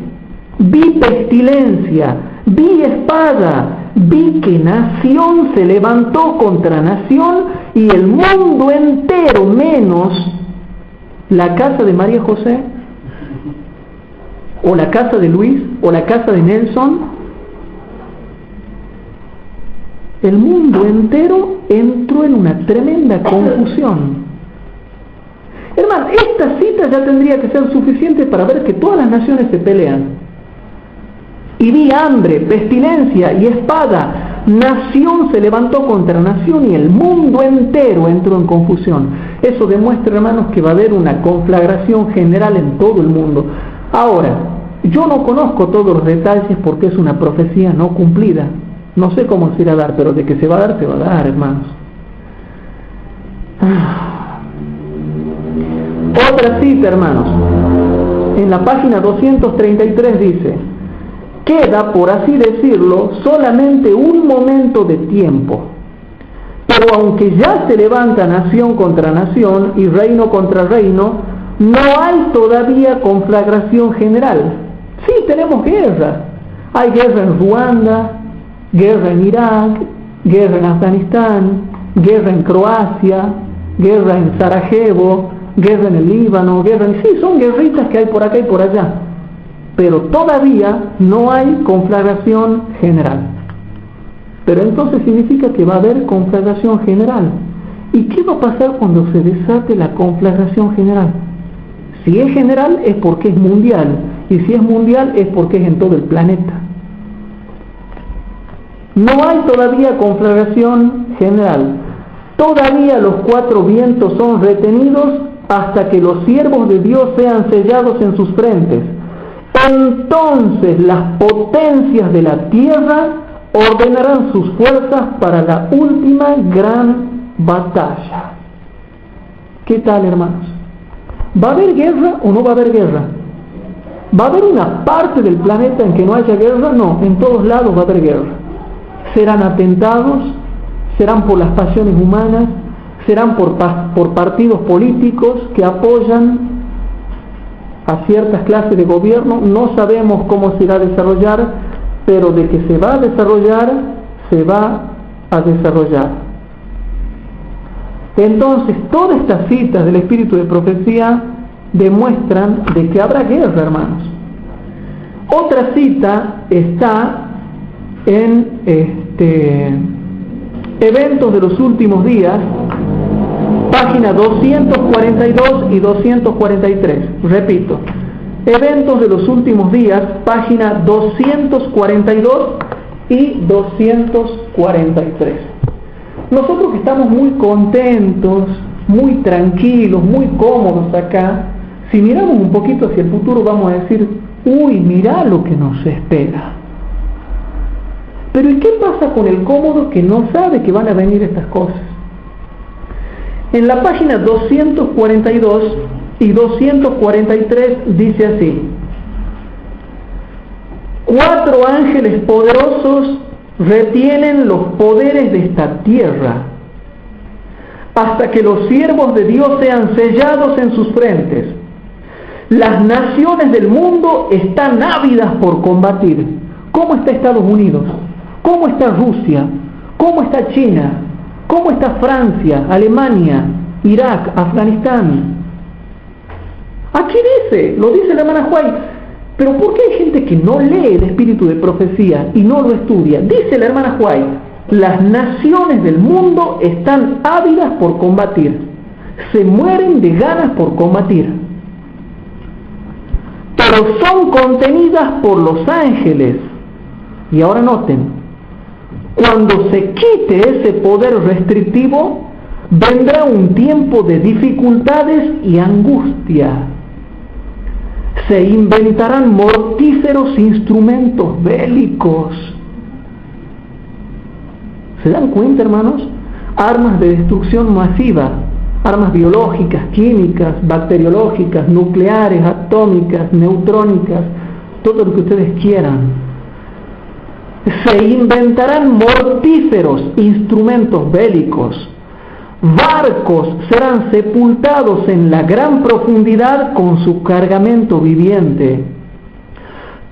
vi pestilencia, vi espada, vi que nación se levantó contra nación y el mundo entero, menos la casa de María José, o la casa de Luis, o la casa de Nelson. El mundo entero entró en una tremenda confusión. Hermano, esta cita ya tendría que ser suficiente para ver que todas las naciones se pelean. Y vi hambre, pestilencia y espada. Nación se levantó contra nación y el mundo entero entró en confusión. Eso demuestra, hermanos, que va a haber una conflagración general en todo el mundo. Ahora, yo no conozco todos los detalles porque es una profecía no cumplida. No sé cómo se irá a dar, pero de que se va a dar, se va a dar, hermanos. Otra cita, hermanos. En la página 233 dice: queda, por así decirlo, solamente un momento de tiempo. Pero aunque ya se levanta nación contra nación y reino contra reino, no hay todavía conflagración general. Sí, tenemos guerra. Hay guerra en Ruanda, guerra en Irak, guerra en Afganistán, guerra en Croacia, guerra en Sarajevo, guerra en el Líbano, sí, son guerritas que hay por acá y por allá. Pero todavía no hay conflagración general. Pero entonces significa que va a haber conflagración general. ¿Y qué va a pasar cuando se desate la conflagración general? Si es general es porque es mundial, y si es mundial es porque es en todo el planeta. No hay todavía conflagración general. Todavía los 4 vientos son retenidos hasta que los siervos de Dios sean sellados en sus frentes. Entonces las potencias de la tierra ordenarán sus fuerzas para la última gran batalla. ¿Qué tal, hermanos? ¿Va a haber guerra o no va a haber guerra? ¿Va a haber una parte del planeta en que no haya guerra? No, en todos lados va a haber guerra. Serán atentados, serán por las pasiones humanas, serán por partidos políticos que apoyan a ciertas clases de gobierno. No sabemos cómo se irá a desarrollar, pero de que se va a desarrollar, se va a desarrollar. Entonces, todas estas citas del espíritu de profecía demuestran de que habrá guerra, hermanos. Otra cita está en Eventos de los Últimos Días, página 242 y 243. Repito, Eventos de los Últimos Días, página 242 y 243. Nosotros que estamos muy contentos, muy tranquilos, muy cómodos acá, si miramos un poquito hacia el futuro vamos a decir, uy, mirá lo que nos espera. Pero ¿y qué pasa con el cómodo que no sabe que van a venir estas cosas? En la página 242 y 243 dice así: 4 ángeles poderosos retienen los poderes de esta tierra hasta que los siervos de Dios sean sellados en sus frentes. Las naciones del mundo están ávidas por combatir. ¿Cómo está Estados Unidos? ¿Cómo está Rusia? ¿Cómo está China? ¿Cómo está Francia, Alemania, Irak, Afganistán? Aquí dice, lo dice la hermana White. Pero ¿por qué hay gente que no lee el espíritu de profecía y no lo estudia? Dice la hermana White, las naciones del mundo están ávidas por combatir. Se mueren de ganas por combatir. Pero son contenidas por los ángeles. Y ahora noten, cuando se quite ese poder restrictivo, vendrá un tiempo de dificultades y angustia. Se inventarán mortíferos instrumentos bélicos. ¿Se dan cuenta, hermanos? Armas de destrucción masiva, armas biológicas, químicas, bacteriológicas, nucleares, atómicas, neutrónicas, todo lo que ustedes quieran. Se inventarán mortíferos instrumentos bélicos. Barcos serán sepultados en la gran profundidad con su cargamento viviente.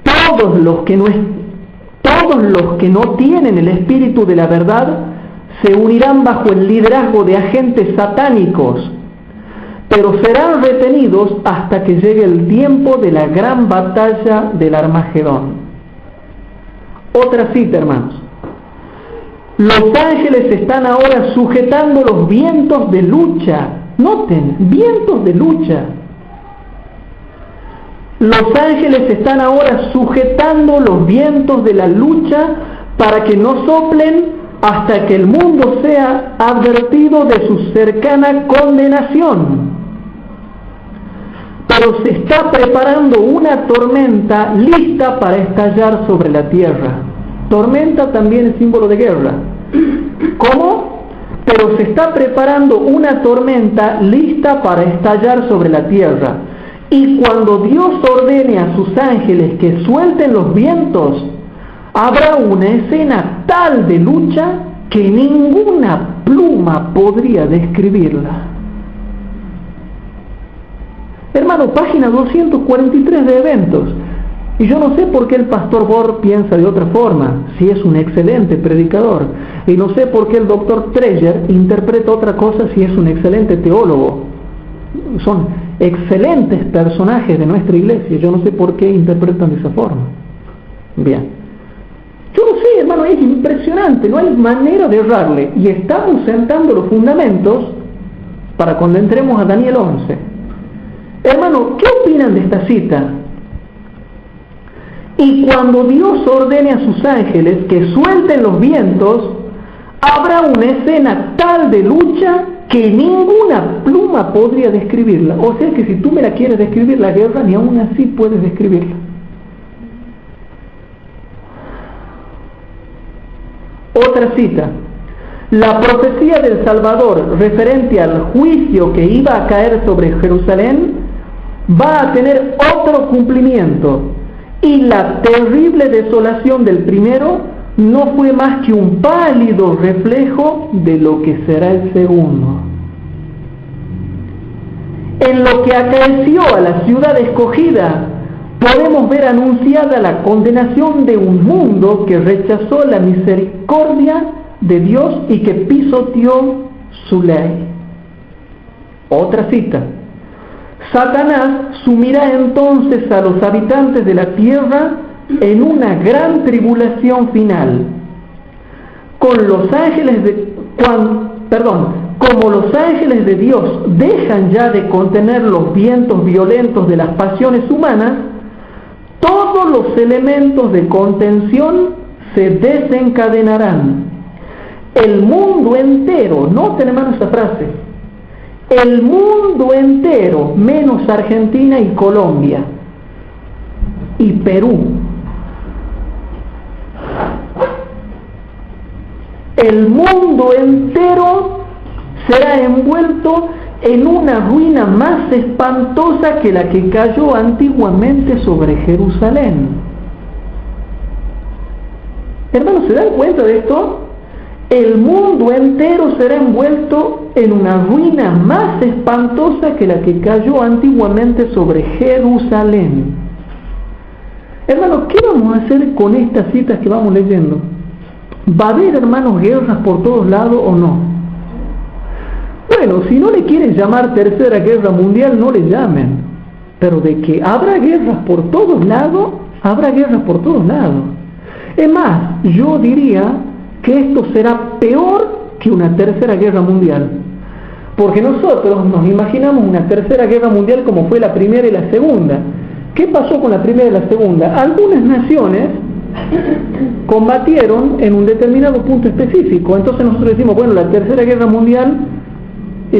Todos los que no tienen el espíritu de la verdad se unirán bajo el liderazgo de agentes satánicos, pero serán retenidos hasta que llegue el tiempo de la gran batalla del Armagedón. Otra cita, hermanos. Los ángeles están ahora sujetando los vientos de lucha. Noten, vientos de lucha. Los ángeles están ahora sujetando los vientos de la lucha para que no soplen hasta que el mundo sea advertido de su cercana condenación. Pero se está preparando una tormenta lista para estallar sobre la tierra. Tormenta también es símbolo de guerra. ¿Cómo? Pero se está preparando una tormenta lista para estallar sobre la tierra. Y cuando Dios ordene a sus ángeles que suelten los vientos, habrá una escena tal de lucha que ninguna pluma podría describirla. Hermano, página 243 de eventos. Y yo no sé por qué el pastor Bohr piensa de otra forma, si es un excelente predicador. Y no sé por qué el doctor Treyer interpreta otra cosa, si es un excelente teólogo. Son excelentes personajes de nuestra iglesia. Yo no sé por qué interpretan de esa forma. Bien. Yo no sé, hermano, es impresionante. No hay manera de errarle. Y estamos sentando los fundamentos para cuando entremos a Daniel 11. Hermano, ¿qué opinan de esta cita? Y cuando Dios ordene a sus ángeles que suelten los vientos, habrá una escena tal de lucha que ninguna pluma podría describirla. O sea que si tú me la quieres describir la guerra, ni aún así puedes describirla. Otra cita. La profecía del Salvador referente al juicio que iba a caer sobre Jerusalén va a tener otro cumplimiento. Y la terrible desolación del primero no fue más que un pálido reflejo de lo que será el segundo. En lo que acaeció a la ciudad escogida, podemos ver anunciada la condenación de un mundo que rechazó la misericordia de Dios y que pisoteó su ley. Otra cita. Satanás sumirá entonces a los habitantes de la tierra en una gran tribulación final. Como los ángeles de Dios dejan ya de contener los vientos violentos de las pasiones humanas, todos los elementos de contención se desencadenarán. El mundo entero, noten hermano esta frase, el mundo entero, menos Argentina y Colombia y Perú. El mundo entero será envuelto en una ruina más espantosa que la que cayó antiguamente sobre Jerusalén. Hermanos, ¿se dan cuenta de esto? El mundo entero será envuelto en una ruina más espantosa que la que cayó antiguamente sobre Jerusalén. Hermanos, ¿qué vamos a hacer con estas citas que vamos leyendo? ¿Va a haber, hermanos, guerras por todos lados o no? Bueno, si no le quieren llamar tercera guerra mundial, no le llamen. Pero de que habrá guerras por todos lados, habrá guerras por todos lados. Es más, yo diría que esto será peor que una tercera guerra mundial. Porque nosotros nos imaginamos una tercera guerra mundial como fue la primera y la segunda. ¿Qué pasó con la primera y la segunda? Algunas naciones combatieron en un determinado punto específico. Entonces nosotros decimos, bueno, la tercera guerra mundial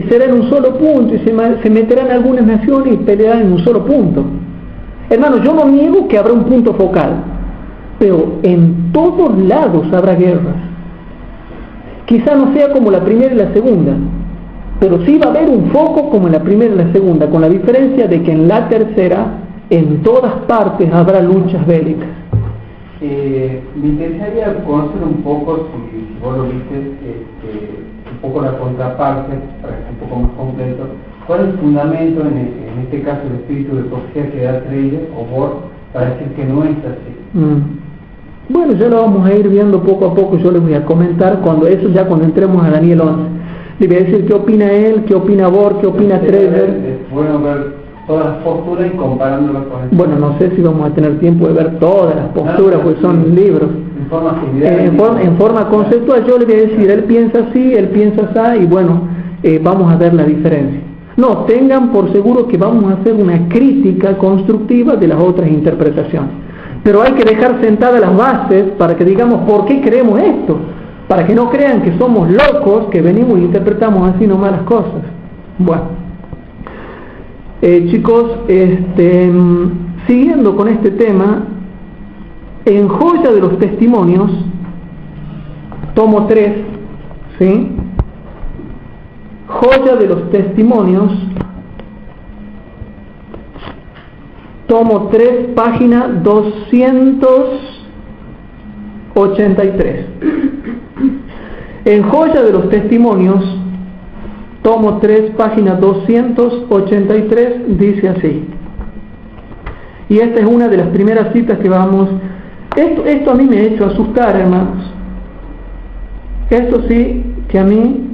será en un solo punto y se meterán algunas naciones y pelearán en un solo punto. Hermanos, yo no niego que habrá un punto focal, pero en todos lados habrá guerras. Quizá no sea como la primera y la segunda, pero sí va a haber un foco como en la primera y la segunda, con la diferencia de que en la tercera, en todas partes habrá luchas bélicas. Me interesaría conocer un poco, si vos lo viste, un poco la contraparte, para que sea un poco más completo. ¿Cuál es el fundamento, en este caso el espíritu de profecía que da Treyer o Bohr, para decir que no es así? Bueno, ya lo vamos a ir viendo poco a poco. Yo les voy a comentar cuando entremos a Daniel 11. Le voy a decir qué opina él, qué opina Bohr, qué opina Treyer. Es bueno ver todas las posturas y comparándolas con el... Bueno, no sé si vamos a tener tiempo de ver todas las posturas, porque son libros. En forma conceptual yo le voy a decir, él piensa así, él piensa así, y bueno, vamos a ver la diferencia. No, tengan por seguro que vamos a hacer una crítica constructiva de las otras interpretaciones. Pero hay que dejar sentadas las bases para que digamos por qué creemos esto, para que no crean que somos locos, que venimos e interpretamos así nomás las cosas. Bueno, chicos, siguiendo con este tema, en Joya de los Testimonios, tomo 3, ¿sí? Joya de los Testimonios, tomo 3, página 283. En Joya de los Testimonios tomo 3, página 283, dice así. Y esta es una de las primeras citas que vamos. Esto a mí me ha hecho asustar, hermanos. Esto sí que a mí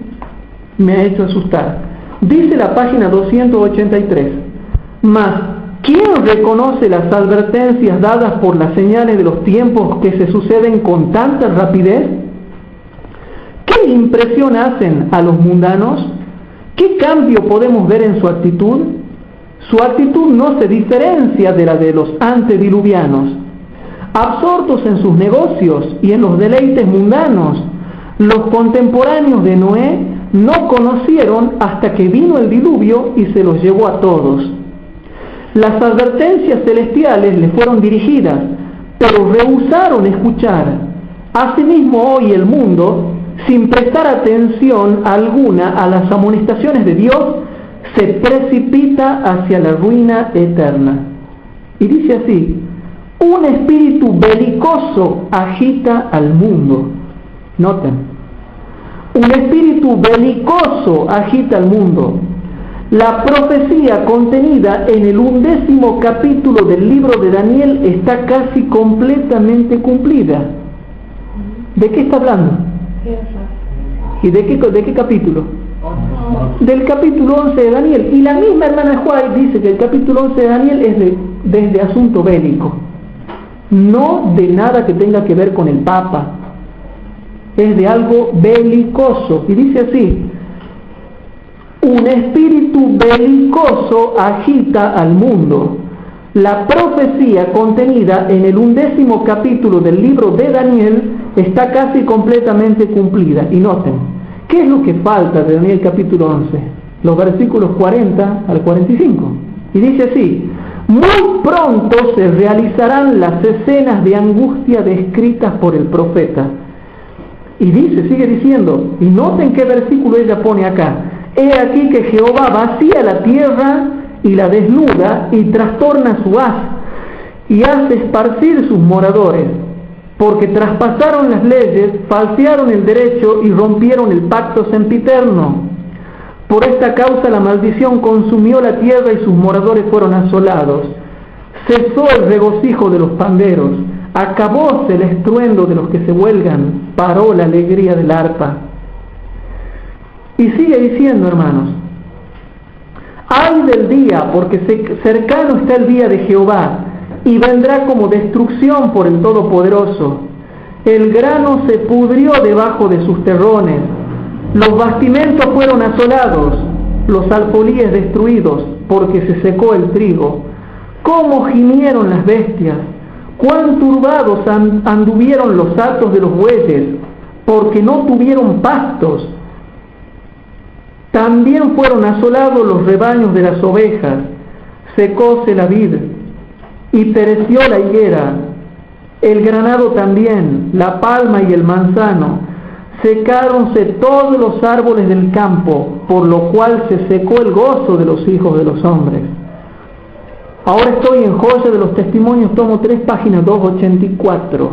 me ha hecho asustar. Dice la página 283. Mas, ¿quién reconoce las advertencias dadas por las señales de los tiempos que se suceden con tanta rapidez? ¿Qué impresión hacen a los mundanos? ¿Qué cambio podemos ver en su actitud? Su actitud no se diferencia de la de los antediluvianos. Absortos en sus negocios y en los deleites mundanos, los contemporáneos de Noé no conocieron hasta que vino el diluvio y se los llevó a todos. Las advertencias celestiales les fueron dirigidas, pero rehusaron escuchar. Asimismo, hoy el mundo, sin prestar atención alguna a las amonestaciones de Dios, se precipita hacia la ruina eterna. Y dice así: un espíritu belicoso agita al mundo. Noten, un espíritu belicoso agita al mundo. La profecía contenida en el 11º capítulo del libro de Daniel está casi completamente cumplida. ¿De qué está hablando? ¿Y de qué capítulo? Del capítulo 11 de Daniel. Y la misma hermana White dice que el capítulo 11 de Daniel es desde asunto bélico, no de nada que tenga que ver con el Papa. Es de algo belicoso. Y dice así: un espíritu belicoso agita al mundo. La profecía contenida en el 11º capítulo del libro de Daniel está casi completamente cumplida. Y noten, ¿qué es lo que falta de Daniel capítulo 11? Los versículos 40 al 45. Y dice así: muy pronto se realizarán las escenas de angustia descritas por el profeta. Y dice, sigue diciendo, y noten qué versículo ella pone acá: he aquí que Jehová vacía la tierra y la desnuda y trastorna su haz y hace esparcir sus moradores, porque traspasaron las leyes, falsearon el derecho y rompieron el pacto sempiterno. Por esta causa la maldición consumió la tierra y sus moradores fueron asolados. Cesó el regocijo de los panderos, acabóse el estruendo de los que se huelgan, paró la alegría del arpa. Y sigue diciendo, hermanos: ay del día, porque cercano está el día de Jehová, y vendrá como destrucción por el Todopoderoso. El grano se pudrió debajo de sus terrones, los bastimentos fueron asolados, los alfolíes destruidos, porque se secó el trigo. Cómo gimieron las bestias, cuán turbados anduvieron los hatos de los bueyes, porque no tuvieron pastos. También fueron asolados los rebaños de las ovejas, secóse la vid y pereció la higuera, el granado también, la palma y el manzano, secáronse todos los árboles del campo, por lo cual se secó el gozo de los hijos de los hombres. Ahora estoy en Joya de los Testimonios, tomo 3, página 284,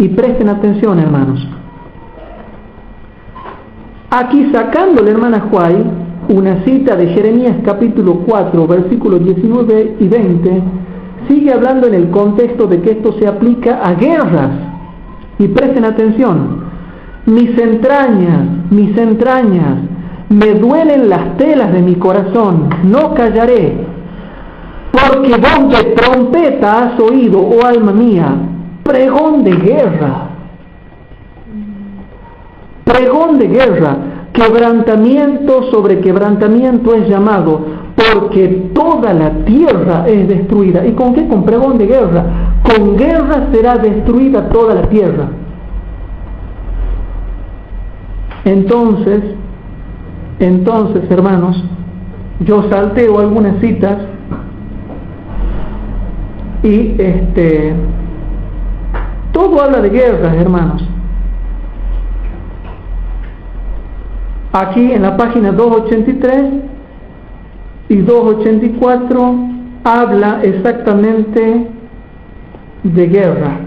y presten atención, hermanos. Aquí, sacando la hermana White una cita de Jeremías capítulo 4, versículos 19 y 20, sigue hablando en el contexto de que esto se aplica a guerras. Y presten atención: mis entrañas, me duelen las telas de mi corazón, no callaré, porque voz de trompeta has oído, oh alma mía, pregón de guerra. Pregón de guerra, quebrantamiento sobre quebrantamiento es llamado, porque toda la tierra es destruida. ¿Y con qué? Con pregón de guerra. Con guerra será destruida toda la tierra. Entonces, hermanos, yo salteo algunas citas y todo habla de guerras, hermanos. Aquí en la página 283 y 284 habla exactamente de guerra.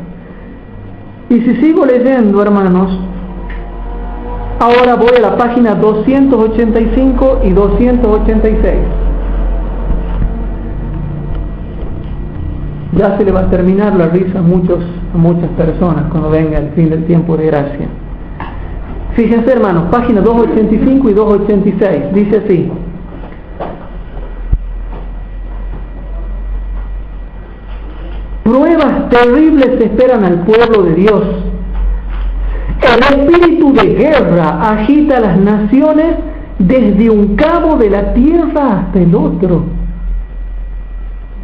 Y si sigo leyendo, hermanos, Ahora voy a la página 285 y 286. Ya se le va a terminar la risa a muchas personas cuando venga el fin del tiempo de gracia. Fíjense, hermanos, página 285 y 286, dice así: pruebas terribles esperan al pueblo de Dios. El espíritu de guerra agita a las naciones desde un cabo de la tierra hasta el otro.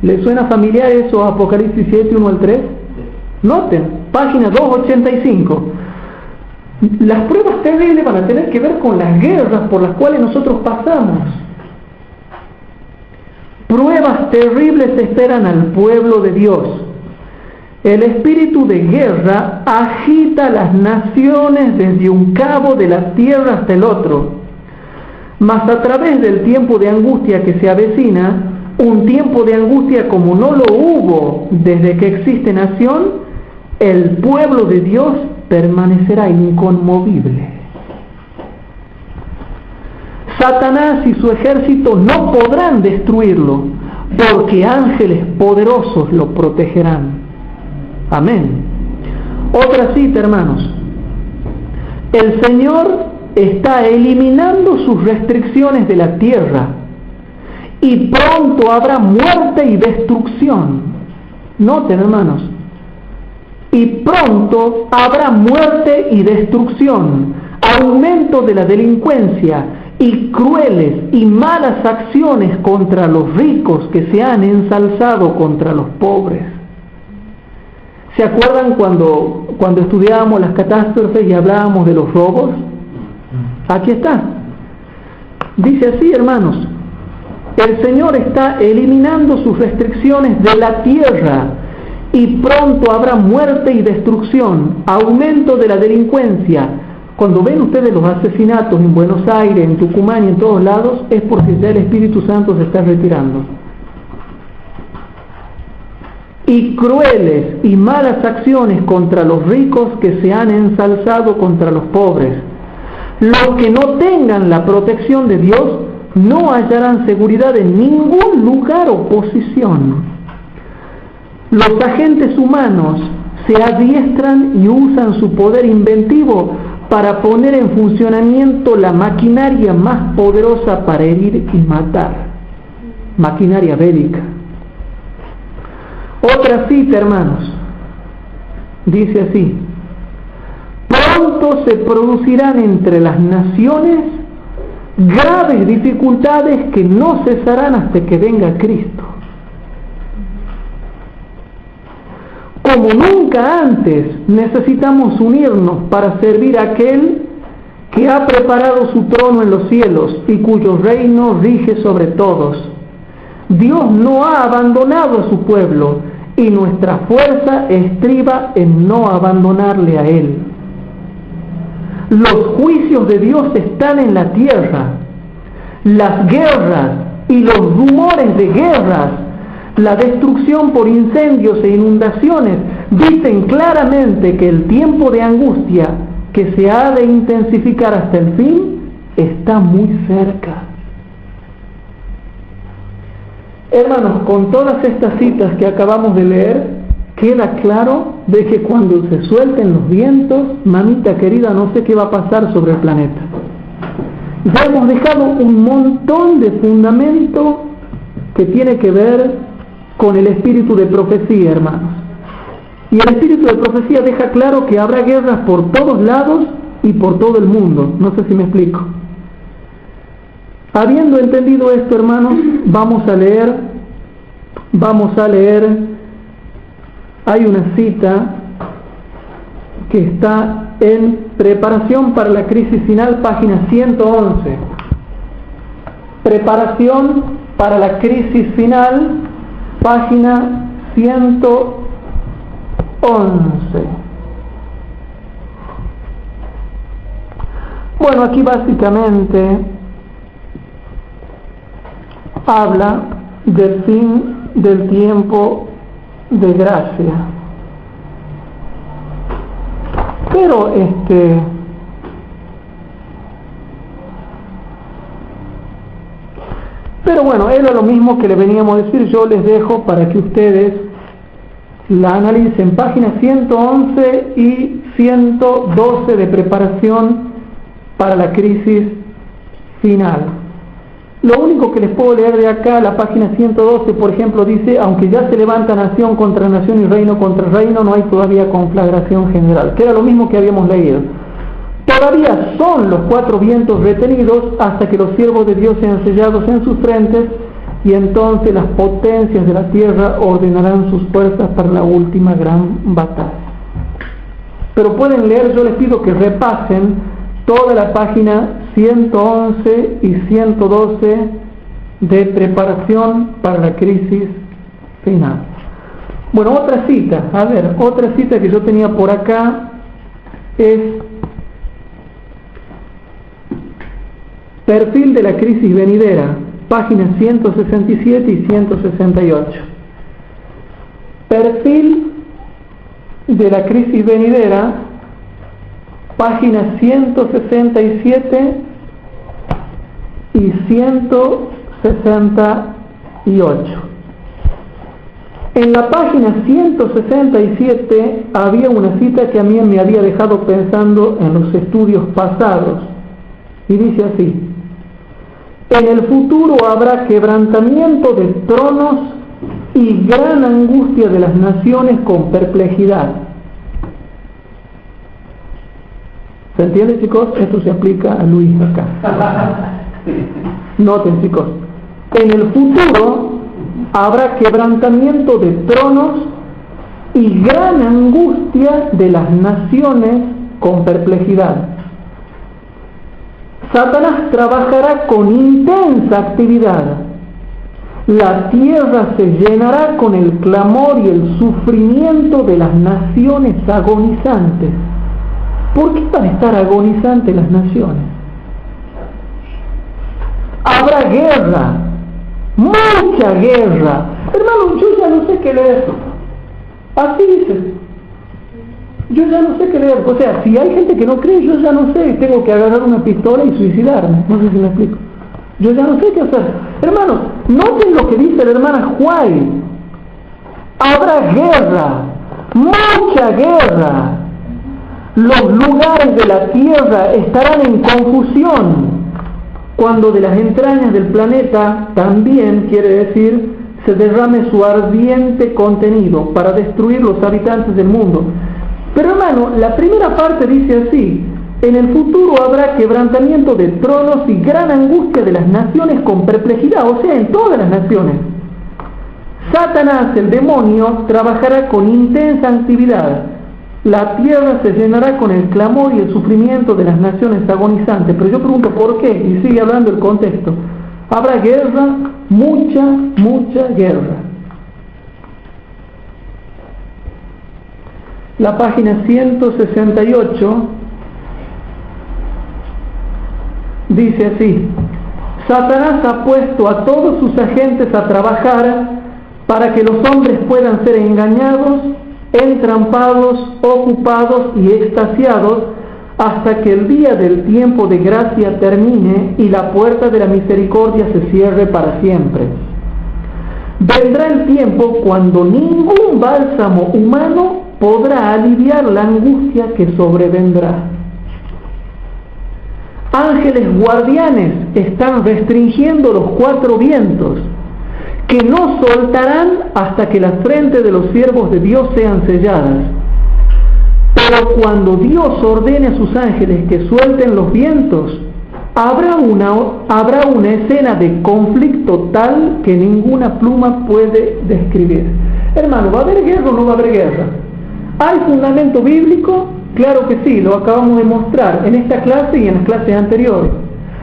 ¿Les suena familiar eso a Apocalipsis 7, 1 al 3? Noten, página 285. Las pruebas terribles van a tener que ver con las guerras por las cuales nosotros pasamos. Pruebas terribles esperan al pueblo de Dios. El espíritu de guerra agita las naciones desde un cabo de la tierra hasta el otro. Mas a través del tiempo de angustia que se avecina, un tiempo de angustia como no lo hubo desde que existe nación, el pueblo de Dios permanecerá inconmovible. Satanás y su ejército no podrán destruirlo, porque ángeles poderosos lo protegerán. Amén. Otra cita, hermanos. El Señor está eliminando sus restricciones de la tierra, y pronto habrá muerte y destrucción. Noten, hermanos. Y pronto habrá muerte y destrucción, aumento de la delincuencia y crueles y malas acciones contra los ricos que se han ensalzado contra los pobres. ¿Se acuerdan cuando estudiábamos las catástrofes y hablábamos de los robos? Aquí está. Dice así, hermanos: el Señor está eliminando sus restricciones de la tierra, y pronto habrá muerte y destrucción, aumento de la delincuencia. Cuando ven ustedes los asesinatos en Buenos Aires, en Tucumán y en todos lados, es porque ya el Espíritu Santo se está retirando. Y crueles y malas acciones contra los ricos que se han ensalzado contra los pobres. Los que no tengan la protección de Dios no hallarán seguridad en ningún lugar o posición. Los agentes humanos se adiestran y usan su poder inventivo para poner en funcionamiento la maquinaria más poderosa para herir y matar. Maquinaria bélica. Otra cita, hermanos. Dice así: pronto se producirán entre las naciones graves dificultades que no cesarán hasta que venga Cristo. Como nunca antes necesitamos unirnos para servir a aquel que ha preparado su trono en los cielos y cuyo reino rige sobre todos. Dios no ha abandonado a su pueblo, y nuestra fuerza estriba en no abandonarle a Él. Los juicios de Dios están en la tierra. Las guerras y los rumores de guerras, la destrucción por incendios e inundaciones, dicen claramente que el tiempo de angustia, que se ha de intensificar hasta el fin, está muy cerca. Hermanos, con todas estas citas que acabamos de leer, queda claro de que cuando se suelten los vientos, mamita querida, no sé qué va a pasar sobre el planeta. Ya hemos dejado un montón de fundamento que tiene que ver con el espíritu de profecía, hermanos. Y el espíritu de profecía deja claro que habrá guerras por todos lados y por todo el mundo. No sé si me explico. Habiendo entendido esto, hermanos, vamos a leer, hay una cita que está en Preparación para la crisis final, página 111. Preparación para la crisis final, página 111. Bueno, aquí básicamente habla del fin del tiempo de gracia. Pero Pero bueno, era lo mismo que le veníamos a decir. Yo les dejo para que ustedes la analicen, páginas 111 y 112 de preparación para la crisis final. Lo único que les puedo leer de acá, la página 112, por ejemplo, dice: aunque ya se levanta nación contra nación y reino contra reino, no hay todavía conflagración general, que era lo mismo que habíamos leído. Todavía son los 4 vientos retenidos hasta que los siervos de Dios sean sellados en sus frentes, y entonces las potencias de la tierra ordenarán sus fuerzas para la última gran batalla. Pero pueden leer, yo les pido que repasen toda la página 111 y 112 de preparación para la crisis final. Bueno, otra cita, otra cita que yo tenía por acá es Perfil de la crisis venidera, páginas 167 y 168. Perfil de la crisis venidera, páginas 167 y 168. En la página 167 había una cita que a mí me había dejado pensando en los estudios pasados, y dice así: en el futuro habrá quebrantamiento de tronos y gran angustia de las naciones con perplejidad. ¿Se entiende, chicos? Esto se aplica a Luis acá. Noten, chicos, en el futuro habrá quebrantamiento de tronos y gran angustia de las naciones con perplejidad. Satanás trabajará con intensa actividad. La tierra se llenará con el clamor y el sufrimiento de las naciones agonizantes. ¿Por qué van a estar agonizantes las naciones? Habrá guerra, mucha guerra. Hermano, yo ya no sé qué leer. Así dice. Yo ya no sé qué leer. O sea, si hay gente que no cree, yo ya no sé. Tengo que agarrar una pistola y suicidarme. No sé si me explico. Yo ya no sé qué hacer. Hermanos, noten lo que dice la hermana Juárez. Habrá guerra, mucha guerra. Los lugares de la tierra estarán en confusión. Cuando de las entrañas del planeta también, quiere decir, se derrame su ardiente contenido para destruir los habitantes del mundo. Pero hermano, la primera parte dice así: en el futuro habrá quebrantamiento de tronos y gran angustia de las naciones con perplejidad, o sea, en todas las naciones. Satanás, el demonio, trabajará con intensa actividad. La tierra se llenará con el clamor y el sufrimiento de las naciones agonizantes. Pero yo pregunto, ¿por qué? Y sigue hablando el contexto. Habrá guerra, mucha guerra. La página 168 dice así: Satanás ha puesto a todos sus agentes a trabajar para que los hombres puedan ser engañados, entrampados, ocupados y extasiados hasta que el día del tiempo de gracia termine y la puerta de la misericordia se cierre para siempre. Vendrá el tiempo cuando ningún bálsamo humano podrá aliviar la angustia que sobrevendrá. Ángeles guardianes están restringiendo los 4 vientos, que no soltarán hasta que las frentes de los siervos de Dios sean selladas. Pero cuando Dios ordene a sus ángeles que suelten los vientos, habrá una escena de conflicto tal que ninguna pluma puede describir. Hermano, ¿va a haber guerra o no va a haber guerra? ¿Hay fundamento bíblico? Claro que sí, lo acabamos de mostrar en esta clase y en las clases anteriores.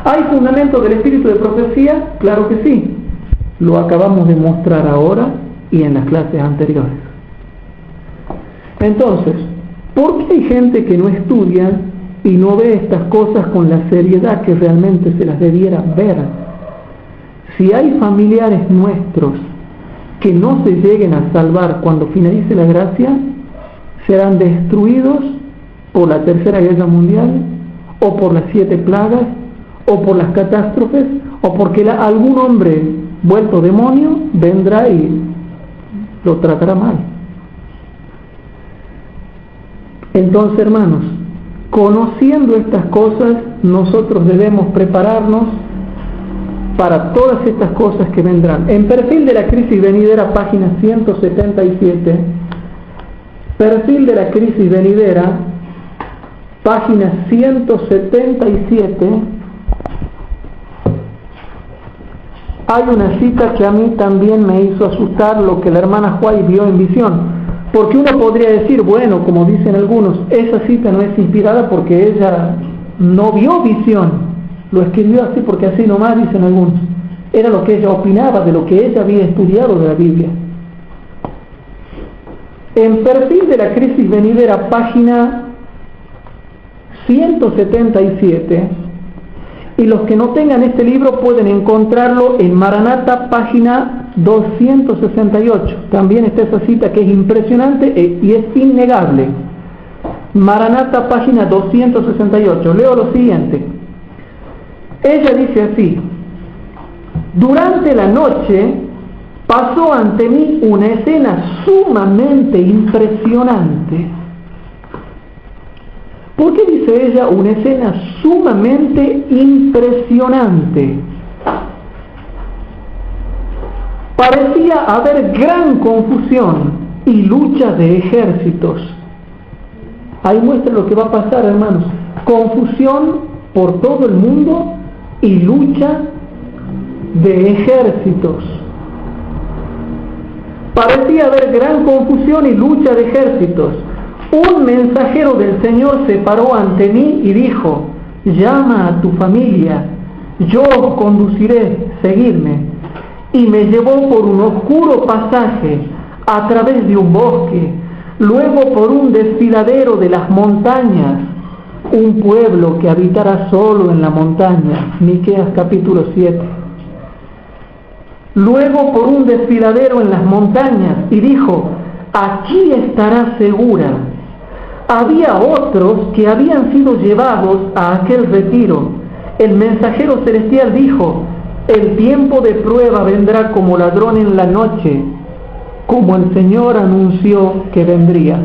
¿Hay fundamento del espíritu de profecía? Claro que sí, lo acabamos de mostrar ahora y en las clases anteriores. Entonces, ¿por qué hay gente que no estudia y no ve estas cosas con la seriedad que realmente se las debiera ver? Si hay familiares nuestros que no se lleguen a salvar cuando finalice la gracia, serán destruidos por la Tercera Guerra Mundial, o por las 7 plagas, o por las catástrofes, o porque algún hombre vuelto demonio vendrá y lo tratará mal. Entonces, hermanos, conociendo estas cosas, nosotros debemos prepararnos para todas estas cosas que vendrán. En Perfil de la Crisis Venidera, página 177, Perfil de la Crisis Venidera, página 177, hay una cita que a mí también me hizo asustar, lo que la hermana Huay vio en visión. Porque uno podría decir, bueno, como dicen algunos, esa cita no es inspirada porque ella no vio visión, lo escribió así porque así nomás, dicen algunos. Era lo que ella opinaba de lo que ella había estudiado de la Biblia. En Perfil de la Crisis Venidera, página 177, y los que no tengan este libro pueden encontrarlo en Maranata, página 268. También está esa cita que es impresionante y es innegable. Maranata, página 268. Leo lo siguiente. Ella dice así: durante la noche pasó ante mí una escena sumamente impresionante. ¿Por qué dice ella una escena sumamente impresionante? Parecía haber gran confusión y lucha de ejércitos. Ahí muestra lo que va a pasar, hermanos. Confusión por todo el mundo y lucha de ejércitos. Parecía haber gran confusión y lucha de ejércitos. Un mensajero del Señor se paró ante mí y dijo: llama a tu familia, yo os conduciré, seguidme. Y me llevó por un oscuro pasaje, a través de un bosque, luego por un desfiladero de las montañas, un pueblo que habitará solo en la montaña. Miqueas capítulo 7. Luego por un desfiladero en las montañas, y dijo: aquí estará segura. Había otros que habían sido llevados a aquel retiro. El mensajero celestial dijo: el tiempo de prueba vendrá como ladrón en la noche, como el Señor anunció que vendría.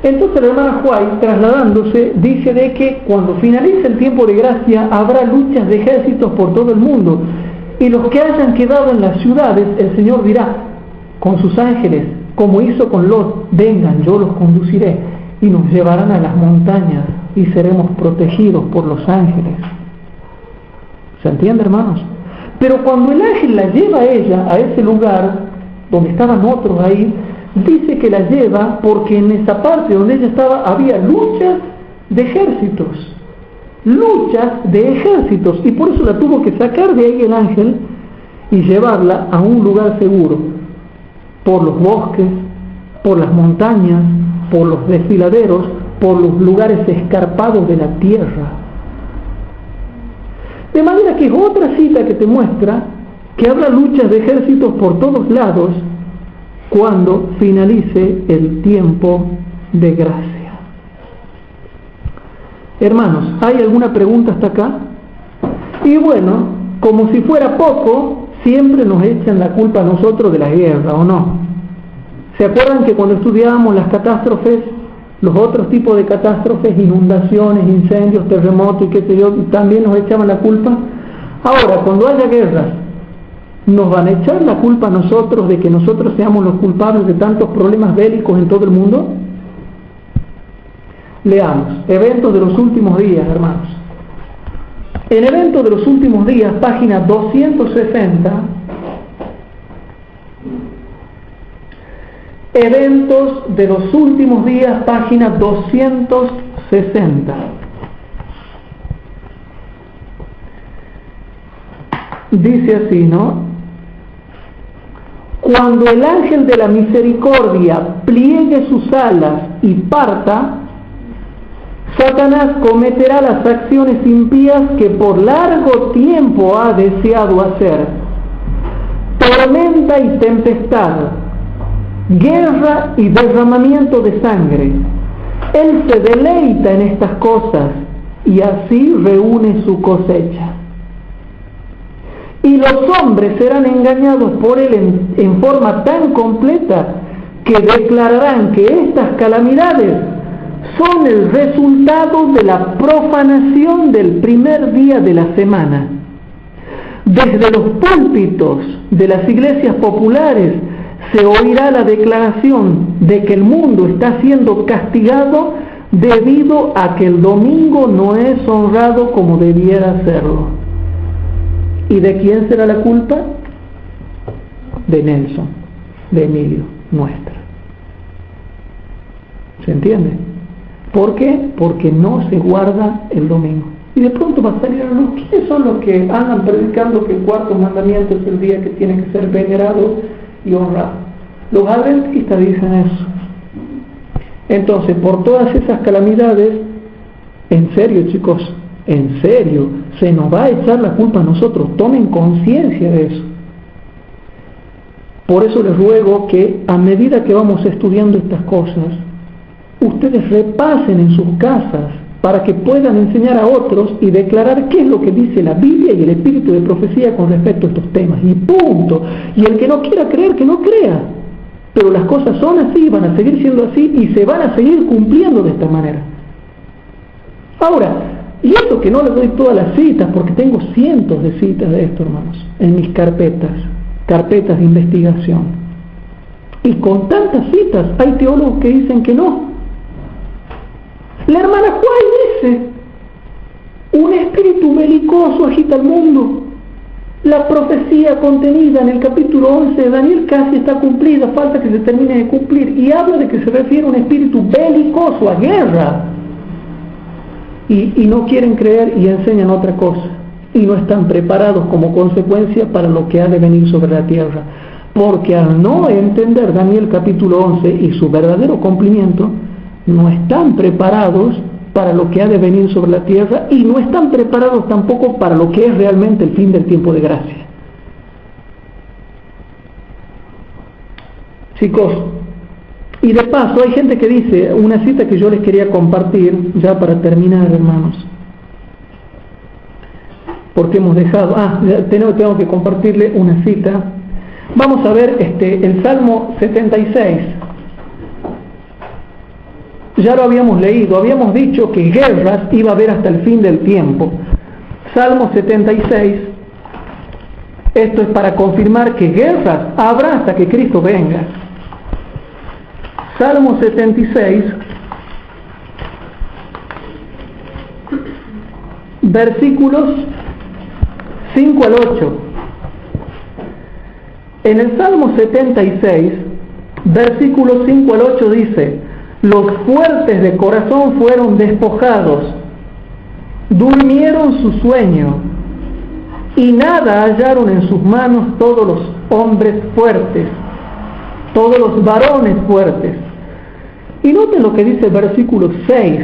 Entonces la hermana Huay, trasladándose, dice de que cuando finalice el tiempo de gracia habrá luchas de ejércitos por todo el mundo, y los que hayan quedado en las ciudades, el Señor dirá con sus ángeles, como hizo con Lot: vengan, yo los conduciré, y nos llevarán a las montañas y seremos protegidos por los ángeles. ¿Se entiende, hermanos? Pero cuando el ángel la lleva a ella, a ese lugar donde estaban otros ahí, dice que la lleva porque en esa parte donde ella estaba había luchas de ejércitos. Luchas de ejércitos. Y por eso la tuvo que sacar de ahí el ángel y llevarla a un lugar seguro. Por los bosques, por las montañas, por los desfiladeros, por los lugares escarpados de la tierra. De manera que es otra cita que te muestra que habrá luchas de ejércitos por todos lados cuando finalice el tiempo de gracia. Hermanos, ¿hay alguna pregunta hasta acá? Y bueno, como si fuera poco, siempre nos echan la culpa a nosotros de la guerra, ¿o no? ¿Se acuerdan que cuando estudiábamos las catástrofes, los otros tipos de catástrofes, inundaciones, incendios, terremotos y qué sé yo, también nos echaban la culpa? Ahora, cuando haya guerras, ¿nos van a echar la culpa a nosotros de que nosotros seamos los culpables de tantos problemas bélicos en todo el mundo? Leamos, eventos de los últimos días, hermanos. En eventos de los últimos días, página 260, eventos de los últimos días, página 260. Dice así, ¿no? Cuando el ángel de la misericordia pliegue sus alas y parta, Satanás cometerá las acciones impías que por largo tiempo ha deseado hacer. Tormenta y tempestad, guerra y derramamiento de sangre. Él se deleita en estas cosas y así reúne su cosecha. y los hombres serán engañados por él en forma tan completa que declararán que estas calamidades son el resultado de la profanación del primer día de la semana. Desde los púlpitos de las iglesias populares se oirá la declaración de que el mundo está siendo castigado debido a que el domingo no es honrado como debiera serlo. ¿Y de quién será la culpa? De Nelson, de Emilio, nuestra. ¿Se entiende? ¿Por qué? Porque no se guarda el domingo. Y de pronto va a salir a luz, ¿quiénes son los que andan predicando que el cuarto mandamiento es el día que tiene que ser venerado y honrado? Los adventistas dicen eso. Entonces, por todas esas calamidades, en serio, chicos, en serio, se nos va a echar la culpa a nosotros. Tomen conciencia de eso. Por eso les ruego que a medida que vamos estudiando estas cosas, ustedes repasen en sus casas para que puedan enseñar a otros y declarar qué es lo que dice la Biblia y el espíritu de profecía con respecto a estos temas. Y punto. Y el que no quiera creer, que no crea. Pero las cosas son así, van a seguir siendo así y se van a seguir cumpliendo de esta manera. Ahora, y eso que no les doy todas las citas, porque tengo cientos de citas de esto, hermanos, en mis carpetas de investigación. Y con tantas citas hay teólogos que dicen que no. La hermana Juárez dice, un espíritu belicoso agita el mundo. La profecía contenida en el capítulo 11 de Daniel casi está cumplida, falta que se termine de cumplir, y habla de que se refiere a un espíritu belicoso, a guerra. Y no quieren creer y enseñan otra cosa, y no están preparados como consecuencia para lo que ha de venir sobre la tierra, porque al no entender Daniel capítulo 11 y su verdadero cumplimiento, no están preparados para lo que ha de venir sobre la tierra y no están preparados tampoco para lo que es realmente el fin del tiempo de gracia. Chicos, y de paso hay gente que dice, una cita que yo les quería compartir ya para terminar, hermanos, porque hemos dejado, tengo que compartirle una cita. Vamos a ver el Salmo 76. Ya lo habíamos leído, habíamos dicho que guerras iba a haber hasta el fin del tiempo. Salmo 76, esto es para confirmar que guerras habrá hasta que Cristo venga. Salmo 76, versículos 5 al 8. En el Salmo 76, versículos 5 al 8 dice: los fuertes de corazón fueron despojados, durmieron su sueño, y nada hallaron en sus manos todos los hombres fuertes, todos los varones fuertes. Y noten lo que dice el versículo 6: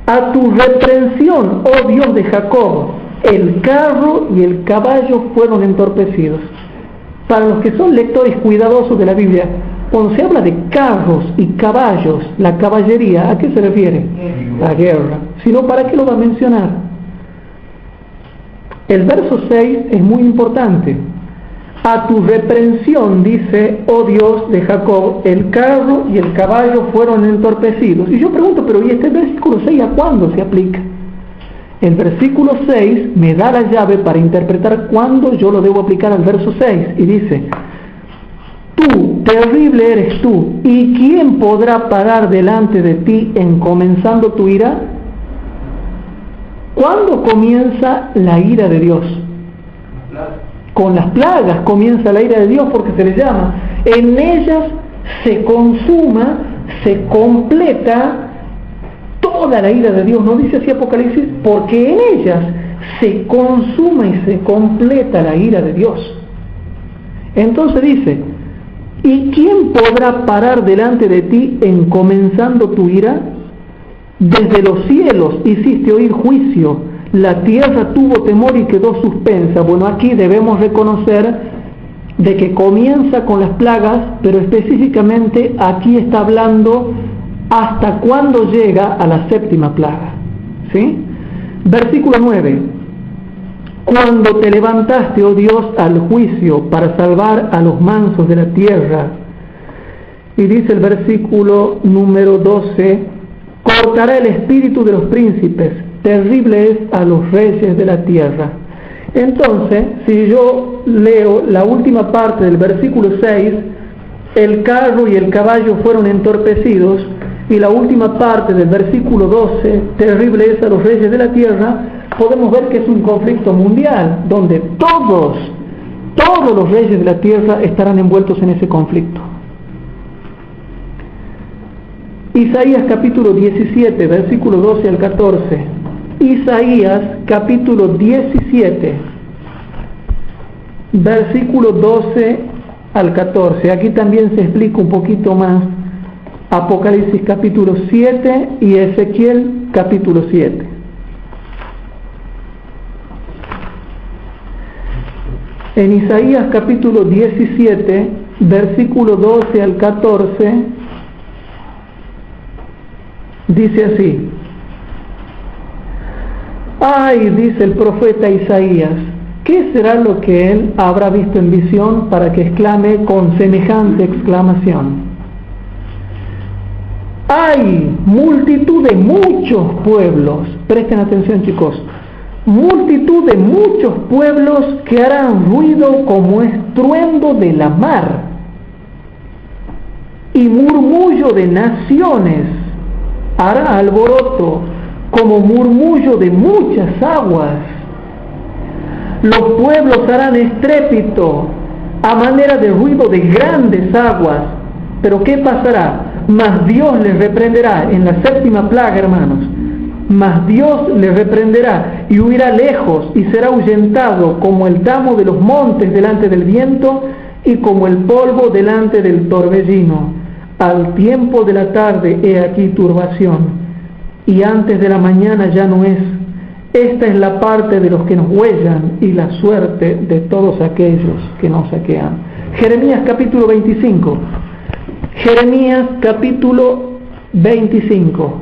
a tu reprensión, oh Dios de Jacob, el carro y el caballo fueron entorpecidos. Para los que son lectores cuidadosos de la Biblia, cuando se habla de carros y caballos, la caballería, ¿a qué se refiere? La guerra. Si no, ¿para qué lo va a mencionar? El verso 6 es muy importante. A tu reprensión, dice, oh Dios de Jacob, el carro y el caballo fueron entorpecidos. Y yo pregunto, pero ¿y este versículo 6 a cuándo se aplica? El versículo 6 me da la llave para interpretar cuándo yo lo debo aplicar al verso 6. Y dice: tú, terrible eres tú, ¿y quién podrá parar delante de ti encomenzando tu ira? ¿Cuándo comienza la ira de Dios? Con las plagas comienza la ira de Dios, porque se le llama. En ellas se consuma, se completa toda la ira de Dios. ¿No dice así Apocalipsis? Porque en ellas se consuma y se completa la ira de Dios. Entonces dice: ¿y quién podrá parar delante de ti encomenzando tu ira? Desde los cielos hiciste oír juicio, la tierra tuvo temor y quedó suspensa. Bueno, aquí debemos reconocer de que comienza con las plagas, pero específicamente aquí está hablando hasta cuándo llega a la séptima plaga. ¿Sí? Versículo 9: Cuando te levantaste, oh Dios, al juicio para salvar a los mansos de la tierra. Y dice el versículo número 12, cortará el espíritu de los príncipes, terrible es a los reyes de la tierra. Entonces, si yo leo la última parte del versículo 6, el carro y el caballo fueron entorpecidos, y la última parte del versículo 12, terrible es a los reyes de la tierra, podemos ver que es un conflicto mundial, donde todos los reyes de la tierra estarán envueltos en ese conflicto. Isaías capítulo 17, versículo 12 al 14. Isaías capítulo 17, versículo 12 al 14. Aquí también se explica un poquito más Apocalipsis capítulo 7 y Ezequiel capítulo 7. En Isaías capítulo 17, versículo 12 al 14, dice así: ay, dice el profeta Isaías, ¿qué será lo que él habrá visto en visión para que exclame con semejante exclamación? Hay multitud de muchos pueblos, presten atención chicos, multitud de muchos pueblos que harán ruido como estruendo de la mar y murmullo de naciones, hará alboroto como murmullo de muchas aguas. Los pueblos harán estrépito a manera de ruido de grandes aguas. Pero ¿qué pasará? Mas Dios les reprenderá en la séptima plaga, hermanos. Mas Dios les reprenderá y huirá lejos y será ahuyentado como el tamo de los montes delante del viento y como el polvo delante del torbellino. Al tiempo de la tarde he aquí turbación, y antes de la mañana ya no es. Esta es la parte de los que nos huellan y la suerte de todos aquellos que nos saquean. Jeremías capítulo 25. Jeremías capítulo 25.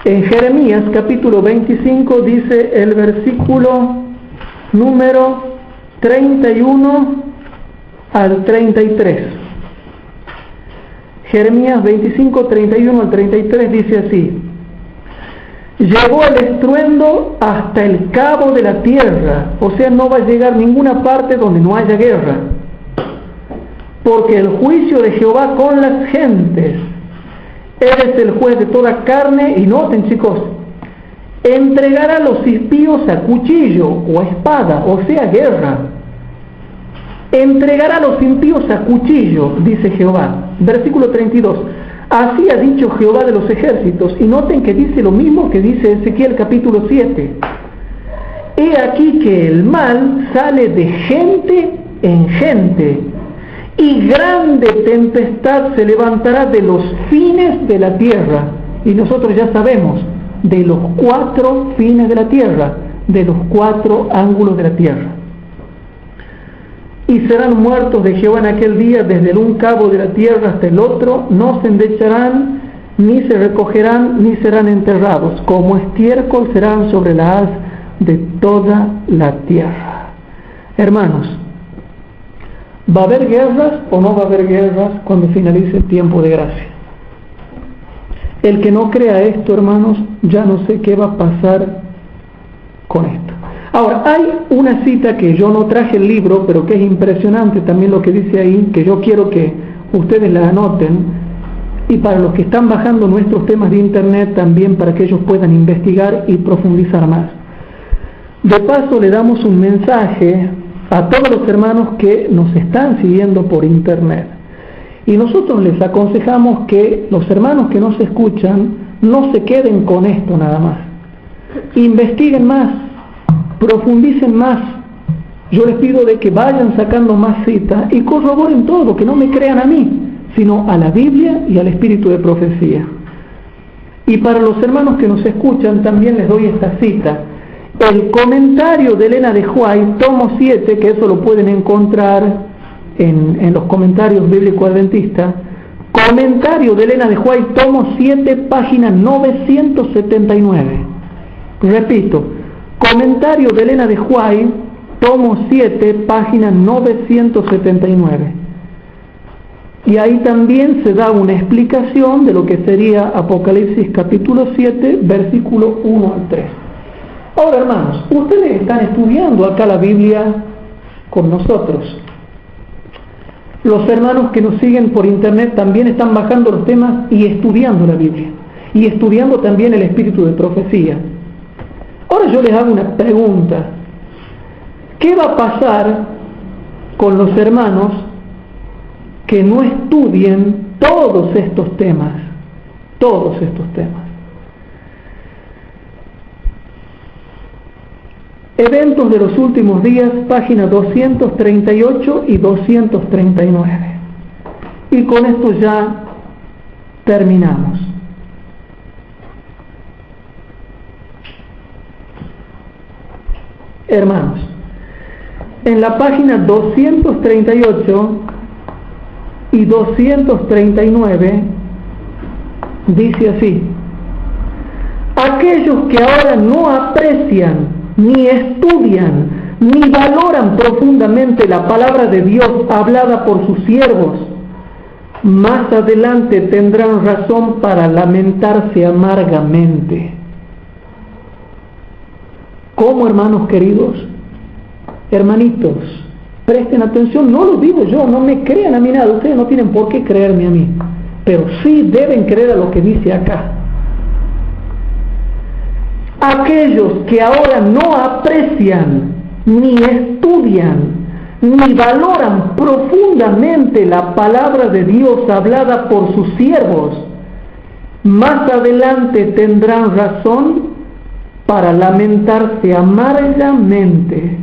En Jeremías capítulo 25 dice el versículo número 31 al 33. Jeremías 25, 31 al 33 dice así: llegó el estruendo hasta el cabo de la tierra, o sea, no va a llegar a ninguna parte donde no haya guerra, porque el juicio de Jehová con las gentes, Él es el juez de toda carne, y noten chicos, entregará a los impíos a cuchillo o a espada, o sea, guerra. Entregará a los impíos a cuchillo, dice Jehová. Versículo 32. Así ha dicho Jehová de los ejércitos. Y noten que dice lo mismo que dice Ezequiel capítulo 7. He aquí que el mal sale de gente en gente, y grande tempestad se levantará de los fines de la tierra. Y nosotros ya sabemos, de los 4 fines de la tierra, de los 4 ángulos de la tierra. Y serán muertos de Jehová en aquel día desde el un cabo de la tierra hasta el otro, no se endecharán, ni se recogerán, ni serán enterrados, como estiércol serán sobre la haz de toda la tierra. Hermanos, ¿va a haber guerras o no va a haber guerras cuando finalice el tiempo de gracia? El que no crea esto, hermanos, ya no sé qué va a pasar con esto. Ahora, hay una cita que yo no traje el libro, pero que es impresionante también lo que dice ahí, que yo quiero que ustedes la anoten, y para los que están bajando nuestros temas de internet también, para que ellos puedan investigar y profundizar más. De paso, le damos un mensaje a todos los hermanos que nos están siguiendo por internet. Y nosotros les aconsejamos que los hermanos que nos escuchan no se queden con esto nada más. Investiguen más, profundicen más. Yo les pido de que vayan sacando más citas y corroboren todo, que no me crean a mí, sino a la Biblia y al espíritu de profecía. Y para los hermanos que nos escuchan también les doy esta cita. El comentario de Elena de White, tomo 7, que eso lo pueden encontrar en los comentarios bíblico-adventistas, Comentario de Elena de White, tomo 7, página 979. Repito, comentario de Elena de White, tomo 7, página 979. Y ahí también se da una explicación de lo que sería Apocalipsis capítulo 7, versículo 1 al 3. Ahora, hermanos, ustedes están estudiando acá la Biblia con nosotros. Los hermanos que nos siguen por internet también están bajando los temas y estudiando la Biblia. Y estudiando también el espíritu de profecía. Ahora yo les hago una pregunta. ¿Qué va a pasar con los hermanos que no estudien todos estos temas? Todos estos temas. Eventos de los últimos días, páginas 238 y 239. Y con esto ya terminamos. Hermanos, en la página 238 y 239 dice así: aquellos que ahora no aprecian, ni estudian, ni valoran profundamente la palabra de Dios hablada por sus siervos, más adelante tendrán razón para lamentarse amargamente. ¿Cómo, hermanos queridos? Hermanitos, presten atención, no lo digo yo, no me crean a mí nada, ustedes no tienen por qué creerme a mí, pero sí deben creer a lo que dice acá. Aquellos que ahora no aprecian, ni estudian, ni valoran profundamente la palabra de Dios hablada por sus siervos, más adelante tendrán razón para lamentarse amargamente.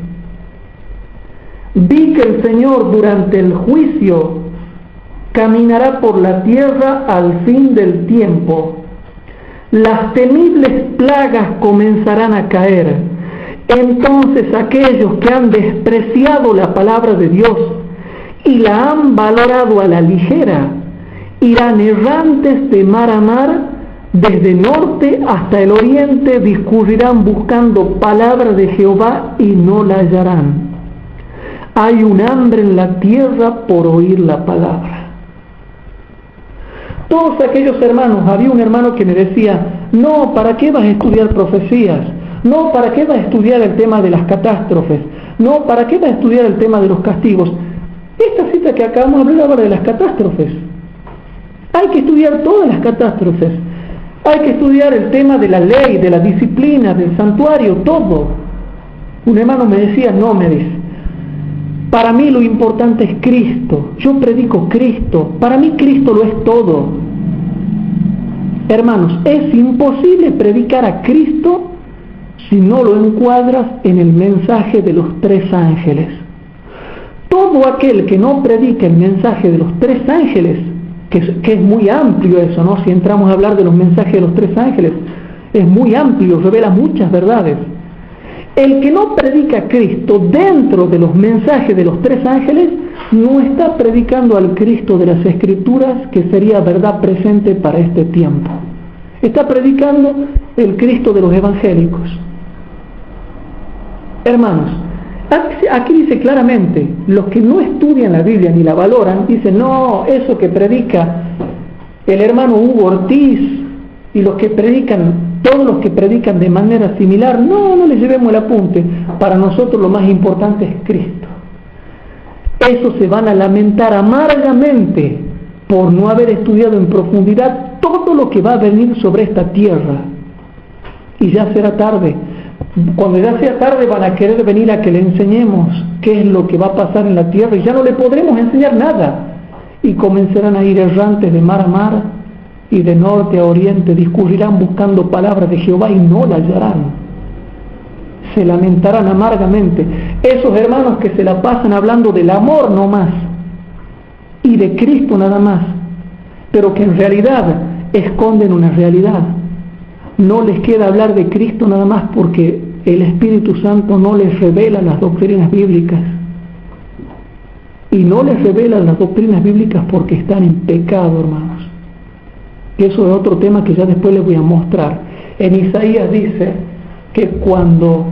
Vi que el Señor durante el juicio caminará por la tierra al fin del tiempo. Las temibles plagas comenzarán a caer. Entonces aquellos que han despreciado la palabra de Dios y la han valorado a la ligera, irán errantes de mar a mar, desde norte hasta el oriente discurrirán buscando palabra de Jehová y no la hallarán. Hay un hambre en la tierra por oír la palabra. Todos aquellos hermanos, había un hermano que me decía: no, ¿para qué vas a estudiar profecías? No, ¿para qué vas a estudiar el tema de las catástrofes? No, ¿para qué vas a estudiar el tema de los castigos? Esta cita que acabamos de hablar ahora de las catástrofes. Hay que estudiar todas las catástrofes. Hay que estudiar el tema de la ley, de la disciplina, del santuario, todo. Un hermano me decía: no, me dice, para mí lo importante es Cristo. Yo predico Cristo. Para mí Cristo lo es todo. Hermanos, es imposible predicar a Cristo si no lo encuadras en el mensaje de los 3 ángeles. Todo aquel que no predica el mensaje de los 3 ángeles, que es muy amplio eso, ¿no? Si entramos a hablar de los mensajes de los 3 ángeles, es muy amplio, revela muchas verdades. El que no predica a Cristo dentro de los mensajes de los 3 ángeles, no está predicando al Cristo de las Escrituras, que sería verdad presente para este tiempo. Está predicando el Cristo de los evangélicos. Hermanos, aquí dice claramente: los que no estudian la Biblia ni la valoran, dicen: no, eso que predica el hermano Hugo Ortiz y los que predican, todos los que predican de manera similar, no les llevemos el apunte. Para nosotros lo más importante es Cristo. Esos se van a lamentar amargamente por no haber estudiado en profundidad todo lo que va a venir sobre esta tierra. Y ya será tarde. Cuando ya sea tarde van a querer venir a que le enseñemos qué es lo que va a pasar en la tierra, y ya no le podremos enseñar nada. Y comenzarán a ir errantes de mar a mar y de norte a oriente, discurrirán buscando palabras de Jehová y no la hallarán. Se lamentarán amargamente. Esos hermanos que se la pasan hablando del amor no más y de Cristo nada más, pero que en realidad esconden una realidad. No les queda hablar de Cristo nada más porque el Espíritu Santo no les revela las doctrinas bíblicas. y no les revela las doctrinas bíblicas porque están en pecado, hermanos. Y eso es otro tema que ya después les voy a mostrar. En Isaías dice que cuando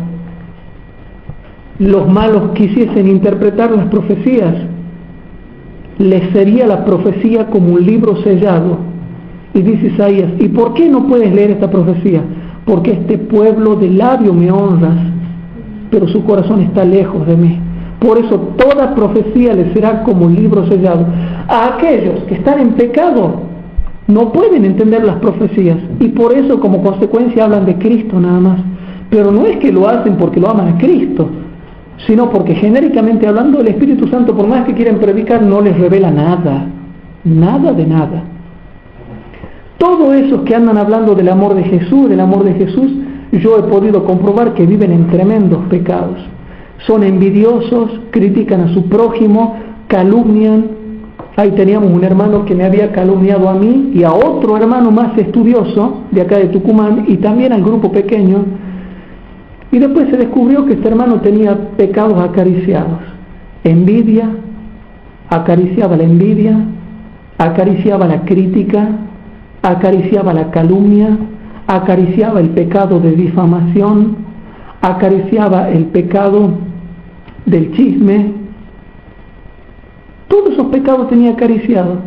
los malos quisiesen interpretar las profecías, les sería la profecía como un libro sellado. Y dice Isaías, ¿y por qué no puedes leer esta profecía? Porque este pueblo de labio me honras, pero su corazón está lejos de mí. Por eso toda profecía les será como un libro sellado. A aquellos que están en pecado no pueden entender las profecías, y por eso como consecuencia hablan de Cristo nada más. Pero no es que lo hacen porque lo aman a Cristo, sino porque genéricamente hablando el Espíritu Santo, por más que quieren predicar, no les revela nada, nada de nada. Todos esos que andan hablando del amor de Jesús, yo he podido comprobar que viven en tremendos pecados. Son envidiosos, critican a su prójimo, calumnian. Ahí teníamos un hermano que me había calumniado a mí y a otro hermano más estudioso de acá de Tucumán, y también al grupo pequeño. Y después se descubrió que este hermano tenía pecados acariciados. Envidia, acariciaba la envidia, acariciaba la crítica, acariciaba la calumnia, acariciaba el pecado de difamación, acariciaba el pecado del chisme. Todos esos pecados tenía acariciado.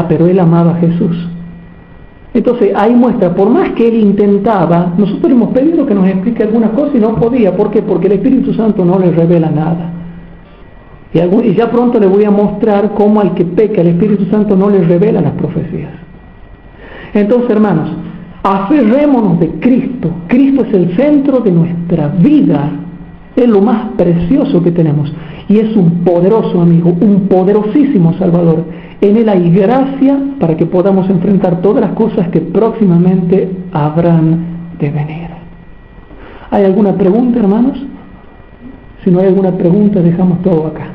Pero él amaba a Jesús. Entonces ahí muestra, por más que él intentaba, nosotros hemos pedido que nos explique algunas cosas y no podía. ¿Por qué? Porque el Espíritu Santo no le revela nada. Y ya pronto le voy a mostrar cómo al que peca el Espíritu Santo no le revela las profecías. Entonces, hermanos, aferrémonos de Cristo. Cristo es el centro de nuestra vida. Es lo más precioso que tenemos. Y es un poderoso amigo, un poderosísimo Salvador. En Él hay gracia para que podamos enfrentar todas las cosas que próximamente habrán de venir. ¿Hay alguna pregunta, hermanos? Si no hay alguna pregunta, dejamos todo acá.